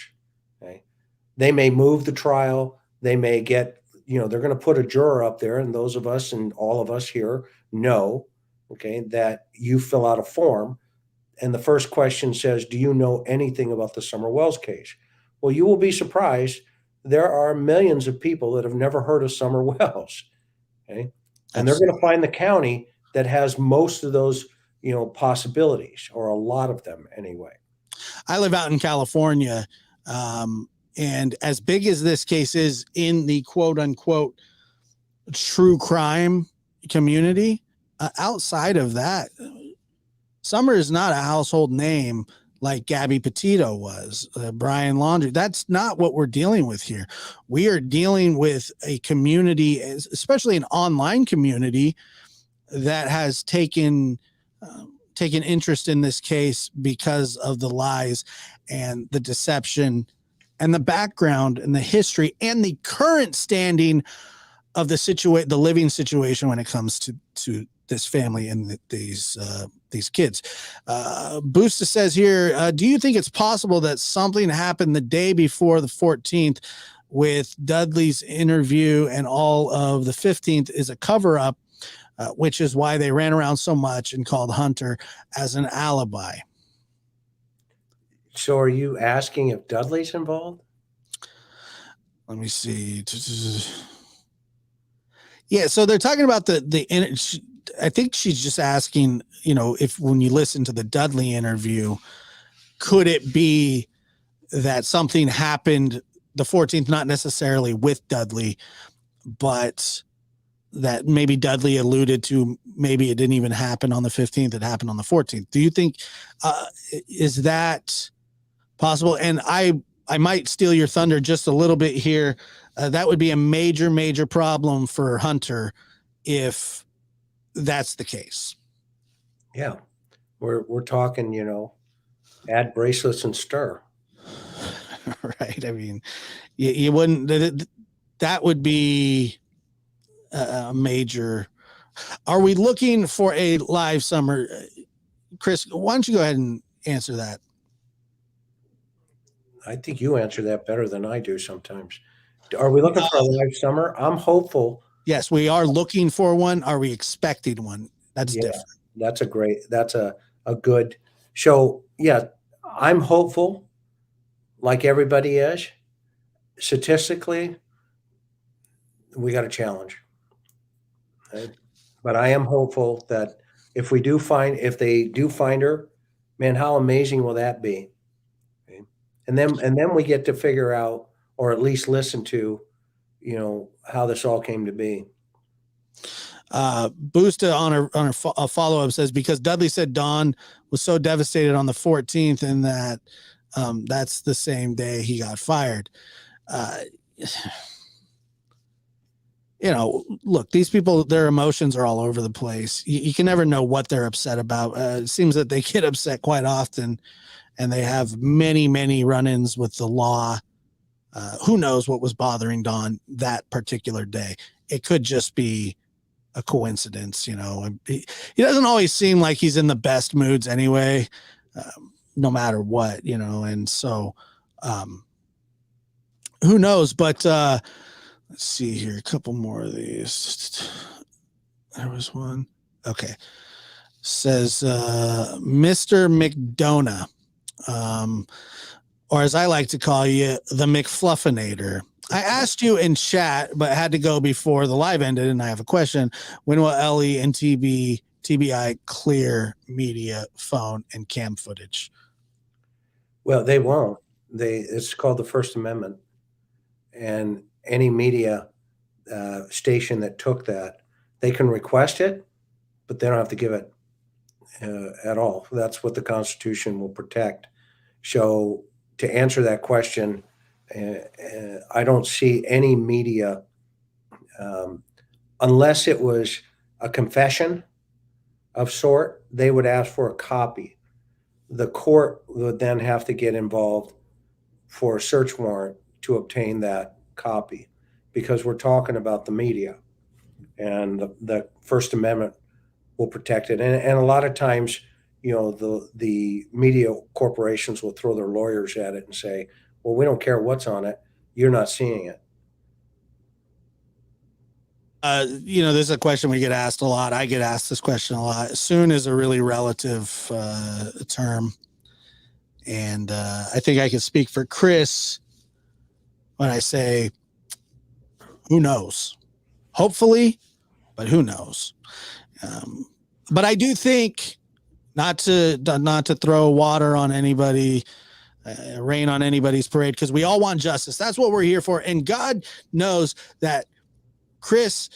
Okay, they may move the trial. They may get, they're going to put a juror up there, and those of us and all of us here know, okay, that you fill out a form, and the first question says, do you know anything about the Summer Wells case? Well, you will be surprised. There are millions of people that have never heard of Summer Wells. Okay. And they're going to find the county that has most of those possibilities, or a lot of them anyway. I live out in California. And as big as this case is in the quote unquote true crime community, outside of that, Summer is not a household name like Gabby Petito was, Brian Laundrie. That's not what we're dealing with here. We are dealing with a community, especially an online community, that has taken interest in this case because of the lies and the deception and the background and the history and the current standing of the living situation when it comes to this family and these kids. Busta says here, do you think it's possible that something happened the day before the 14th with Dudley's interview and all of the 15th is a cover up, which is why they ran around so much and called Hunter as an alibi? So are you asking if Dudley's involved? Let me see. Yeah, so they're talking about I think she's just asking, if when you listen to the Dudley interview, could it be that something happened the 14th, not necessarily with Dudley, but that maybe Dudley alluded to, maybe it didn't even happen on the 15th, it happened on the 14th. Do you think, is that possible? And I might steal your thunder just a little bit here. That would be a major, major problem for Hunter if that's the case. Yeah, we're talking, add bracelets and stir. Right. I mean, you wouldn't. That would be a major. Are we looking for a live Summer? Chris, why don't you go ahead and answer that? I think you answer that better than I do sometimes. Are we looking for a live Summer? I'm hopeful. Yes, we are looking for one. Are we expecting one? That's different. That's a good show. Yeah, I'm hopeful, like everybody is. Statistically, we got a challenge. Right? But I am hopeful that if they do find her, man, how amazing will that be? Okay? And then we get to figure out, or at least listen to, how this all came to be. Busta on a follow-up says, because Dudley said Dawn was so devastated on the 14th and that that's the same day he got fired. Look, these people, their emotions are all over the place. You can never know what they're upset about. It seems that they get upset quite often and they have many, many run-ins with the law. Who knows what was bothering Dawn that particular day? It could just be a coincidence. He doesn't always seem like he's in the best moods anyway, no matter what, and so who knows? But let's see here, a couple more of these. There was one. Okay. Says Mr. McDonough, or as I like to call you, the McFluffinator. I asked you in chat, but had to go before the live ended, and I have a question. When will Ellie and TBI clear media, phone, and cam footage? Well, they won't. It's called the First Amendment, and any media station that took that, they can request it, but they don't have to give it at all. That's what the Constitution will protect. So to answer that question, I don't see any media, unless it was a confession of sort, they would ask for a copy. The court would then have to get involved for a search warrant to obtain that copy, because we're talking about the media, and the First Amendment will protect it. And a lot of times, the media corporations will throw their lawyers at it and say, well, we don't care what's on it. You're not seeing it. This is a question we get asked a lot. I get asked this question a lot. Soon is a really relative term. And I think I can speak for Chris when I say, who knows? Hopefully, but who knows? But I do think not to throw water on anybody, rain on anybody's parade, because we all want justice. That's what we're here for. And God knows that Chris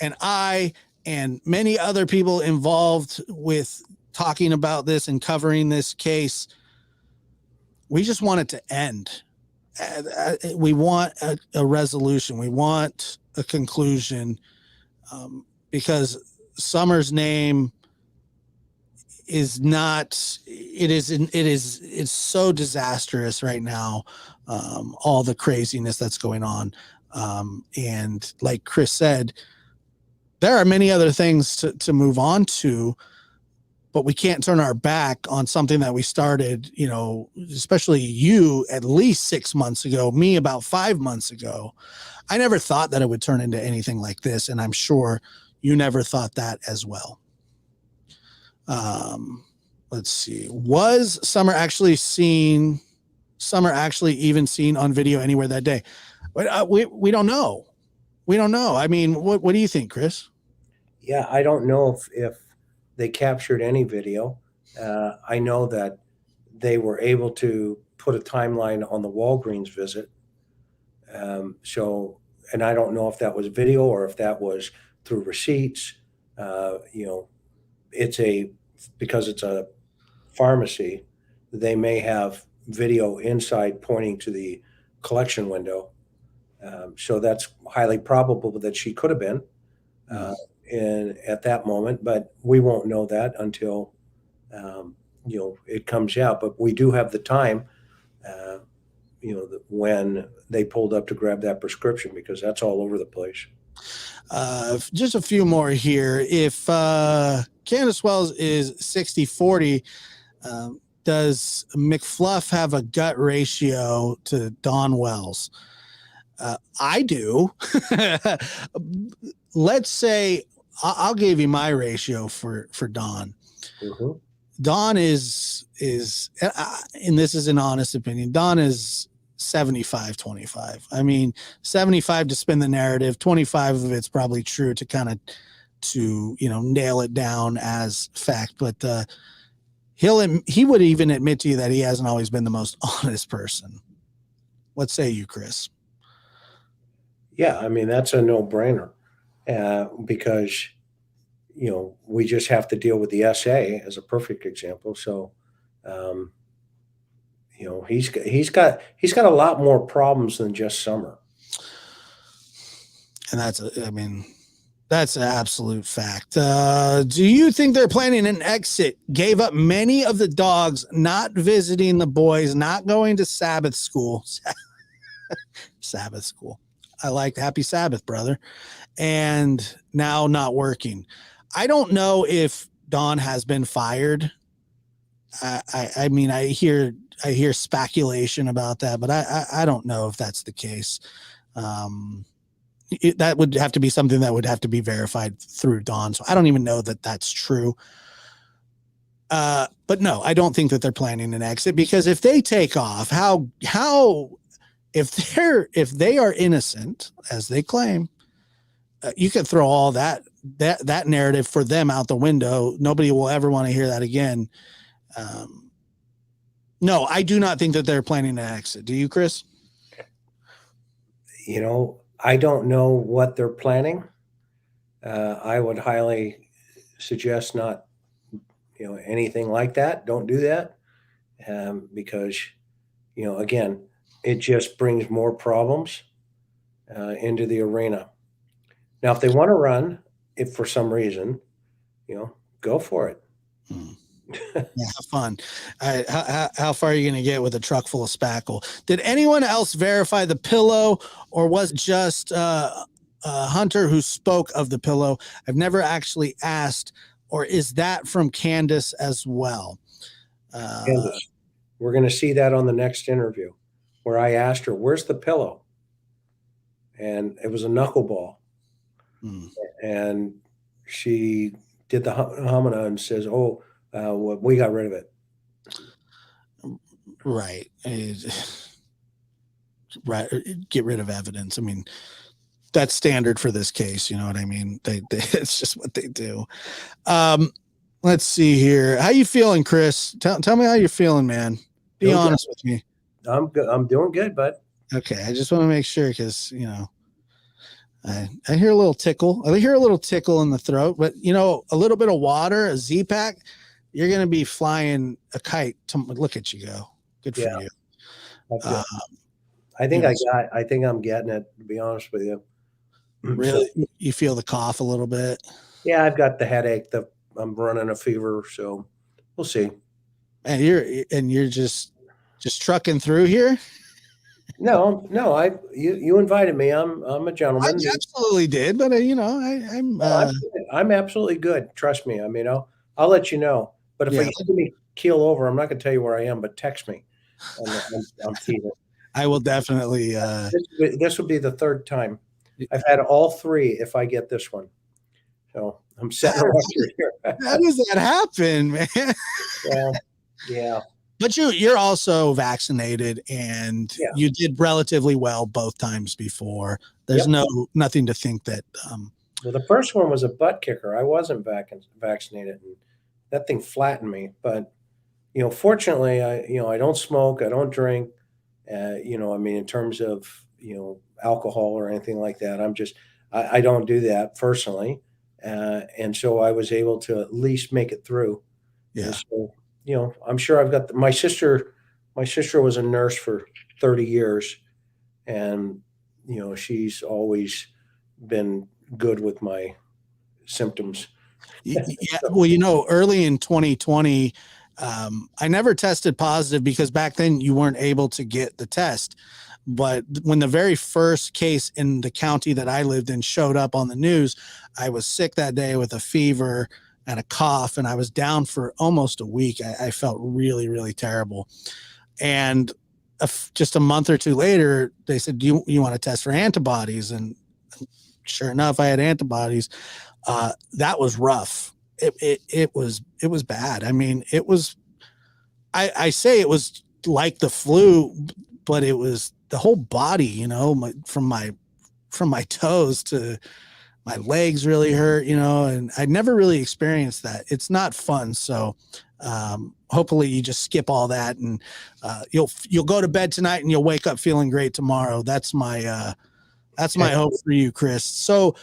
and I and many other people involved with talking about this and covering this case, we just want it to end. We want a resolution. We want a conclusion, because Summer's name is not, it's so disastrous right now. All the craziness that's going on. And like Chris said, there are many other things to move on to, but we can't turn our back on something that we started, especially you at least 6 months ago, me about 5 months ago. I never thought that it would turn into anything like this. And I'm sure you never thought that as well. Let's see. Was Summer actually even seen on video anywhere that day? We don't know. We don't know. I mean, what do you think, Chris? Yeah, I don't know if they captured any video. I know that they were able to put a timeline on the Walgreens visit. And I don't know if that was video or if that was through receipts. Because it's a pharmacy, they may have video inside pointing to the collection window. So that's highly probable that she could have been at that moment, but we won't know that until it comes out. But we do have the time, when they pulled up to grab that prescription, because that's all over the place. Just a few more here. If Candace Wells is 60-40, does McFluff have a gut ratio to Dawn Wells? I do. Let's say I'll give you my ratio for Dawn. Mm-hmm. Dawn is, and this is an honest opinion, Dawn is 75-25. I mean, 75 to spin the narrative, 25 of it's probably true to nail it down as fact. But he would even admit to you that he hasn't always been the most honest person. What say you, Chris? Yeah, I mean, that's a no-brainer, because we just have to deal with the SA as a perfect example. So he's got a lot more problems than just Summer. And that's an absolute fact. Do you think they're planning an exit? Gave up many of the dogs, not visiting the boys, not going to Sabbath school. Sabbath school. I like Happy Sabbath, brother. And now not working. I don't know if Dawn has been fired. I mean, I hear speculation about that, but I don't know if that's the case. That would have to be something that would have to be verified through Dawn. So I don't even know that that's true. But no, I don't think that they're planning an exit, because if they take off, if they are innocent, as they claim, you can throw all that narrative for them out the window. Nobody will ever want to hear that again. No, I do not think that they're planning an exit. Do you, Chris? I don't know what they're planning. I would highly suggest not, anything like that. Don't do that, because, again, it just brings more problems into the arena. Now, if they want to run, if for some reason, go for it. Yeah, have fun. How far are you going to get with a truck full of spackle? Did anyone else verify the pillow, or was it just Hunter who spoke of the pillow? I've never actually asked. Or is that from Candace as well? Candace, we're going to see that on the next interview, where I asked her, "Where's the pillow?" And it was a knuckleball. And she did the homina and says, "Oh, we got rid of it." Right. Right. Get rid of evidence. I mean, that's standard for this case. You know what I mean? They it's just what they do. Let's see here. How you feeling, Chris? Tell me how you're feeling, man. Be Doing honest with me. good. I'm good. I'm doing good, bud. Okay, I just want to make sure because I hear a little tickle. I hear a little tickle in the throat, but a little bit of water, a Z pack, you're gonna be flying a kite. Look at you go. Good for Yeah, you. I'm Uh, good. I think you know, I think I'm getting it, to be honest with you. So really, you feel the cough a little bit. yeah, I've got the headache. I'm running a fever, so we'll see. And you're just trucking through here. No, no, you invited me. I'm a I gentleman. absolutely did, but I'm No, I'm absolutely good. Trust me. I mean, I'll let you know. But if yeah, you see me keel over, I'm not going to tell you where I am. But text me. I'm teasing. I will definitely This will be the third time. I've had all three. If I get this one, so I'm setting a record here. how does that happen, man? Yeah, yeah, But you're also vaccinated and yeah. you did relatively well both times before. There's Yep. nothing to think that Well, the first one was a butt kicker. I wasn't vaccinated, and that thing flattened me. But fortunately, I don't smoke, I don't drink. I mean, in terms of alcohol or anything like that, I don't do that personally, and so I was able to at least make it through. And yeah. so, I'm sure I've got my sister. My sister was a nurse for 30 years, and she's always been good with my symptoms. Yeah, well, early in 2020, I never tested positive because back then you weren't able to get the test. But when the very first case in the county that I lived in showed up on the news, I was sick that day with a fever and a cough, and I was down for almost a week. I felt really, really terrible. And just a month or two later, they said, "Do you want to test for antibodies?" And sure enough, I had antibodies. That was rough. It was bad. I mean, it was. I say it was like the flu, but it was the whole body. From my toes to my legs really hurt. And I never really experienced that. It's not fun. So hopefully you just skip all that and you'll go to bed tonight and you'll wake up feeling great tomorrow. That's my hope for you, Chris. So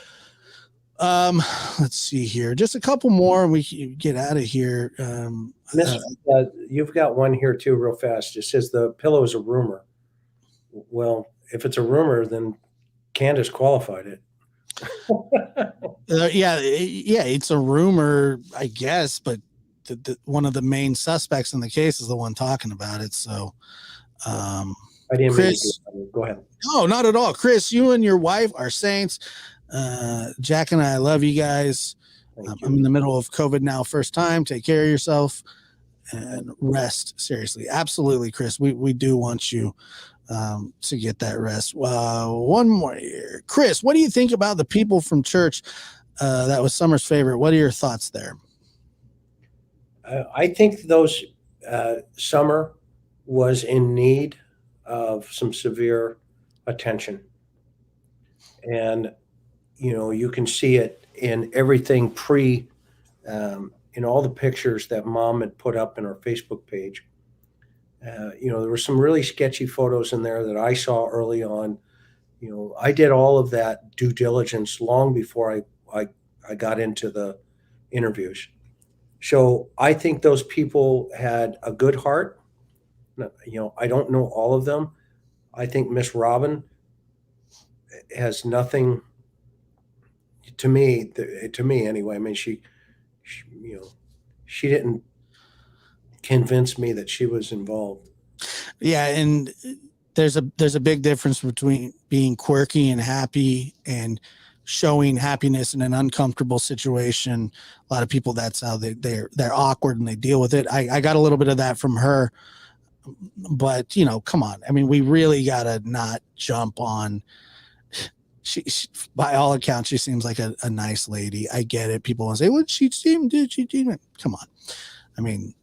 let's see here. Just a couple more and we can get out of here. You've got one here too, real fast. It says the pillow is a rumor. Well, if it's a rumor, then Candace qualified it. Yeah, it's a rumor, I guess, but one of the main suspects in the case is the one talking about it. So, I didn't Chris, mean to go ahead. no, not at all. Chris, you and your wife are saints. Jack and I love you guys. I'm in the middle of COVID now, first time. Take care of yourself and rest. Seriously, absolutely, Chris. We do want you to get that rest. One more here, Chris. What do you think about the people from church? That was Summer's favorite. What are your thoughts there? I think those Summer was in need of some severe attention, and you can see it in everything in all the pictures that Mom had put up in her Facebook page. There were some really sketchy photos in there that I saw early on. I did all of that due diligence long before I got into the interviews. So I think those people had a good heart. I don't know all of them. I think Miss Robin has nothing to me anyway. I mean, she didn't convince me that she was involved. Yeah, and there's a big difference between being quirky and happy and showing happiness in an uncomfortable situation. A lot of people, that's how they're awkward and they deal with it. I got a little bit of that from her, but come on. I mean, we really gotta not jump on. She by all accounts, she seems like a nice lady. I get it. People want to say, "What she seemed? Did she?" Come on. I mean,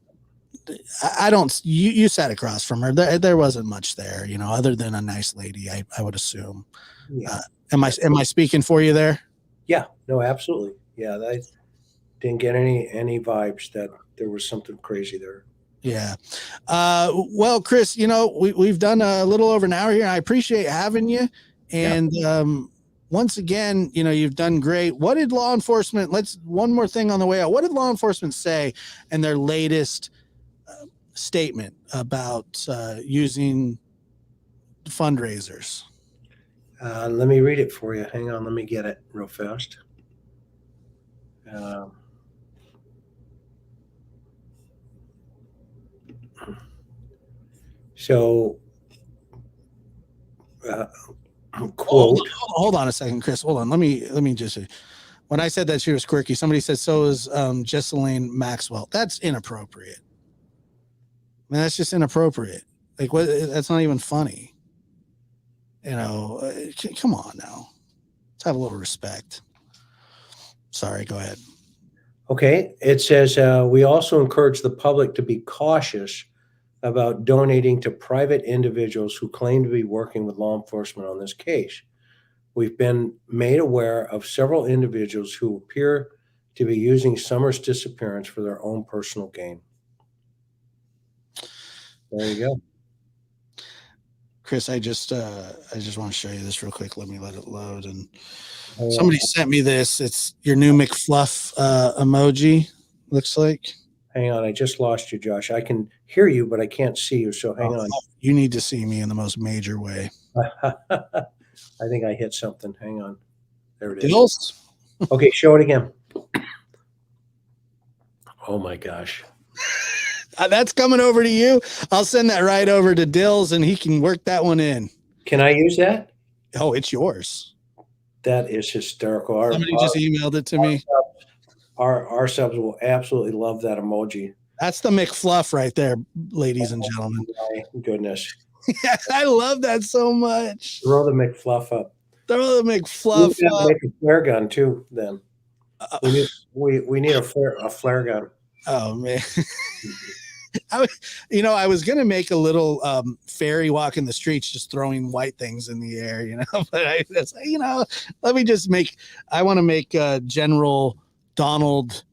I don't. You sat across from her. There wasn't much there, other than a nice lady. I would assume. Yeah. Am I speaking for you there? Yeah. No, absolutely. Yeah. Didn't get any vibes that there was something crazy there. Yeah. Well, Chris, we've done a little over an hour here. I appreciate having you. And once again, you've done great. What did law enforcement, one more thing on the way out. What did law enforcement say in their latest statement about using fundraisers? Let me read it for you. Hang on, let me get it real fast. So, quote. Hold on a second, Chris. Hold on. Let me just say, when I said that she was quirky, somebody said so is Jesseline Maxwell. That's inappropriate. I mean, that's just inappropriate. Like, what? That's not even funny. Come on now. Let's have a little respect. Sorry, go ahead. Okay. It says, we also encourage the public to be cautious about donating to private individuals who claim to be working with law enforcement on this case. We've been made aware of several individuals who appear to be using Summer's disappearance for their own personal gain. There you go. Chris, I just want to show you this real quick. Let it load. And somebody sent me this. It's your new McFluff emoji, looks like. Hang on, I just lost you, Josh. I can hear you, but I can't see you, so hang on. You need to see me in the most major way. I think I hit something. Hang on. There it is. Dills? Okay, show it again. Oh my gosh. That's coming over to you. I'll send that right over to Dills, and he can work that one in. Can I use that? Oh, it's yours. That is hysterical. Somebody just emailed it to me. Our subs will absolutely love that emoji. That's the McFluff right there, ladies and gentlemen. My goodness. I love that so much. Throw the McFluff up. Throw the McFluff up. Make a flare gun too. Then we need a flare gun. Oh man. I was gonna make a little fairy walk in the streets, just throwing white things in the air, but let me just I want to make General Donald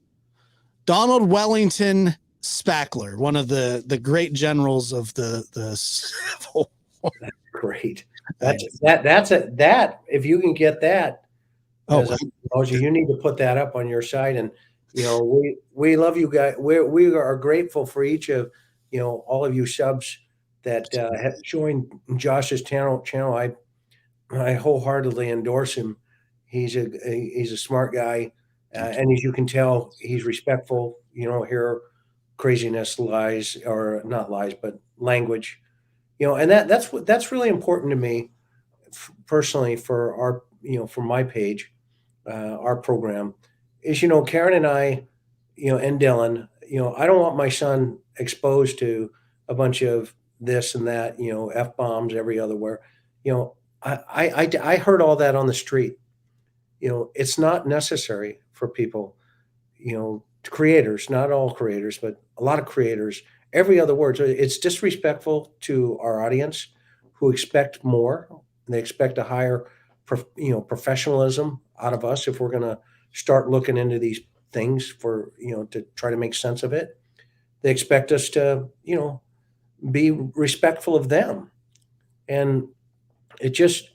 Wellington Spackler, one of the great generals of the Civil War. That's great. That if you can get that, you need to put that up on your site. And we love you guys. We are grateful for each of all of you subs that have joined Josh's channel. I wholeheartedly endorse him. He's a smart guy. And as you can tell, he's respectful. You don't hear craziness, lies, or not lies, but language. And that's really important to me personally for for my page, our program is, Karen and I, and Dylan, I don't want my son exposed to a bunch of this and that, F-bombs every other word. I heard all that on the street. It's not necessary for people, creators, not all creators, but a lot of creators, every other word. So it's disrespectful to our audience who expect more. They expect a higher, professionalism out of us if we're going to start looking into these things for, to try to make sense of it. They expect us to, be respectful of them. And it just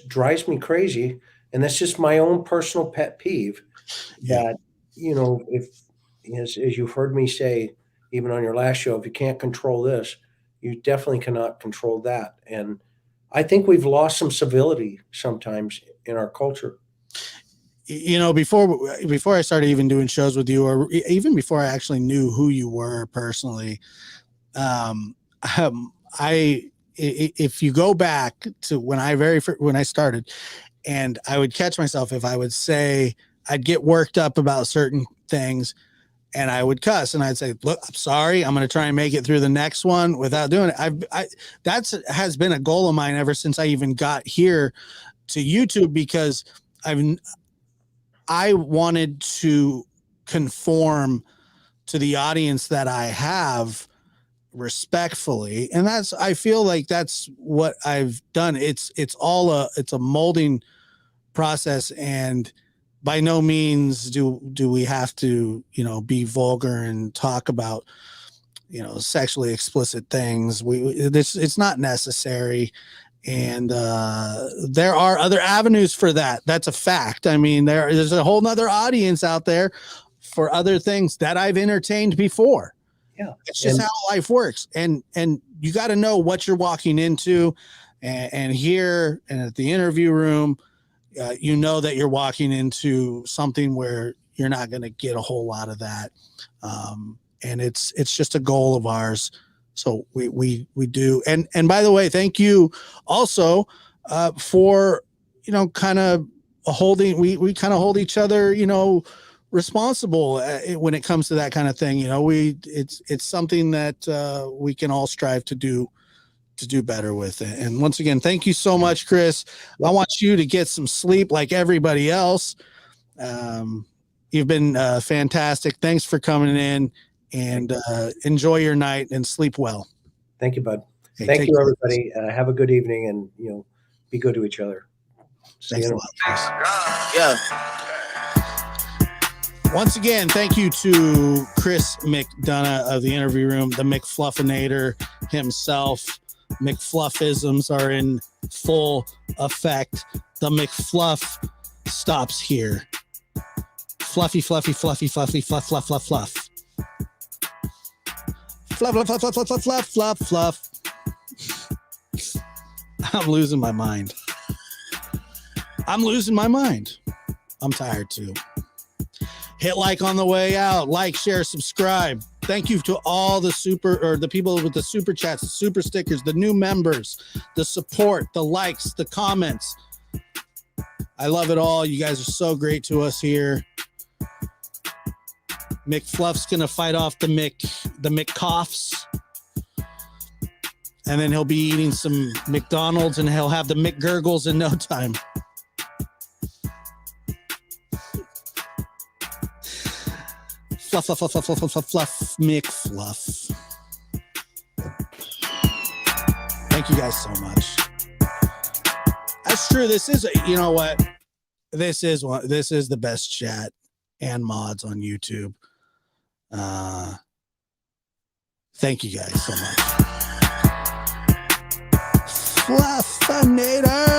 drives me crazy. And that's just my own personal pet peeve that, if, as you've heard me say, even on your last show, if you can't control this, you definitely cannot control that. And I think we've lost some civility sometimes in our culture. Before I started even doing shows with you, or even before I actually knew who you were personally, if you go back to when I started, and I would catch myself if I would say, I'd get worked up about certain things and I would cuss and I'd say, look, I'm sorry. I'm going to try and make it through the next one without doing it. That's has been a goal of mine ever since I even got here to YouTube, because I wanted to conform to the audience that I have respectfully. And I feel like that's what I've done. It's a molding process. And by no means do we have to, be vulgar and talk about, sexually explicit things. It's not necessary. And there are other avenues for that. That's a fact. I mean, there's a whole nother audience out there for other things that I've entertained before. Yeah. It's just how life works. And you got to know what you're walking into, and here and at the interview room, that you're walking into something where you're not going to get a whole lot of that. And it's just a goal of ours. So we do. And by the way, thank you also for, kind of holding, we kind of hold each other, responsible when it comes to that kind of thing. It's something that we can all strive to do better with it. And once again, thank you so much, Chris. I want you to get some sleep like everybody else. You've been fantastic. Thanks for coming in, and enjoy your night and sleep well. Thank you, bud. Hey, thank you, everybody. Have a good evening, and be good to each other. Thanks a lot, Chris. Yeah. Once again, thank you to Chris McDonough of the interview room, the McFluffinator himself. McFluffisms are in full effect. The McFluff stops here. Fluffy, fluffy, fluffy, fluffy, fluff, fluff, fluff, fluff. Fluff, fluff, fluff, fluff, fluff, fluff, fluff, fluff. I'm losing my mind. I'm tired too. Hit like on the way out. Like, share, subscribe. Thank you to all the people with the super chats, the super stickers, the new members, the support, the likes, the comments. I love it all. You guys are so great to us here. McFluff's gonna fight off the McCoughs, and then he'll be eating some McDonald's, and he'll have the McGurgles in no time. Fluff, fluff, fluff, fluff, fluff, fluff, fluff, McFluff. Thank you guys so much. That's true. This is, you know what? This is the best chat and mods on YouTube. Thank you guys so much. Fluffinator.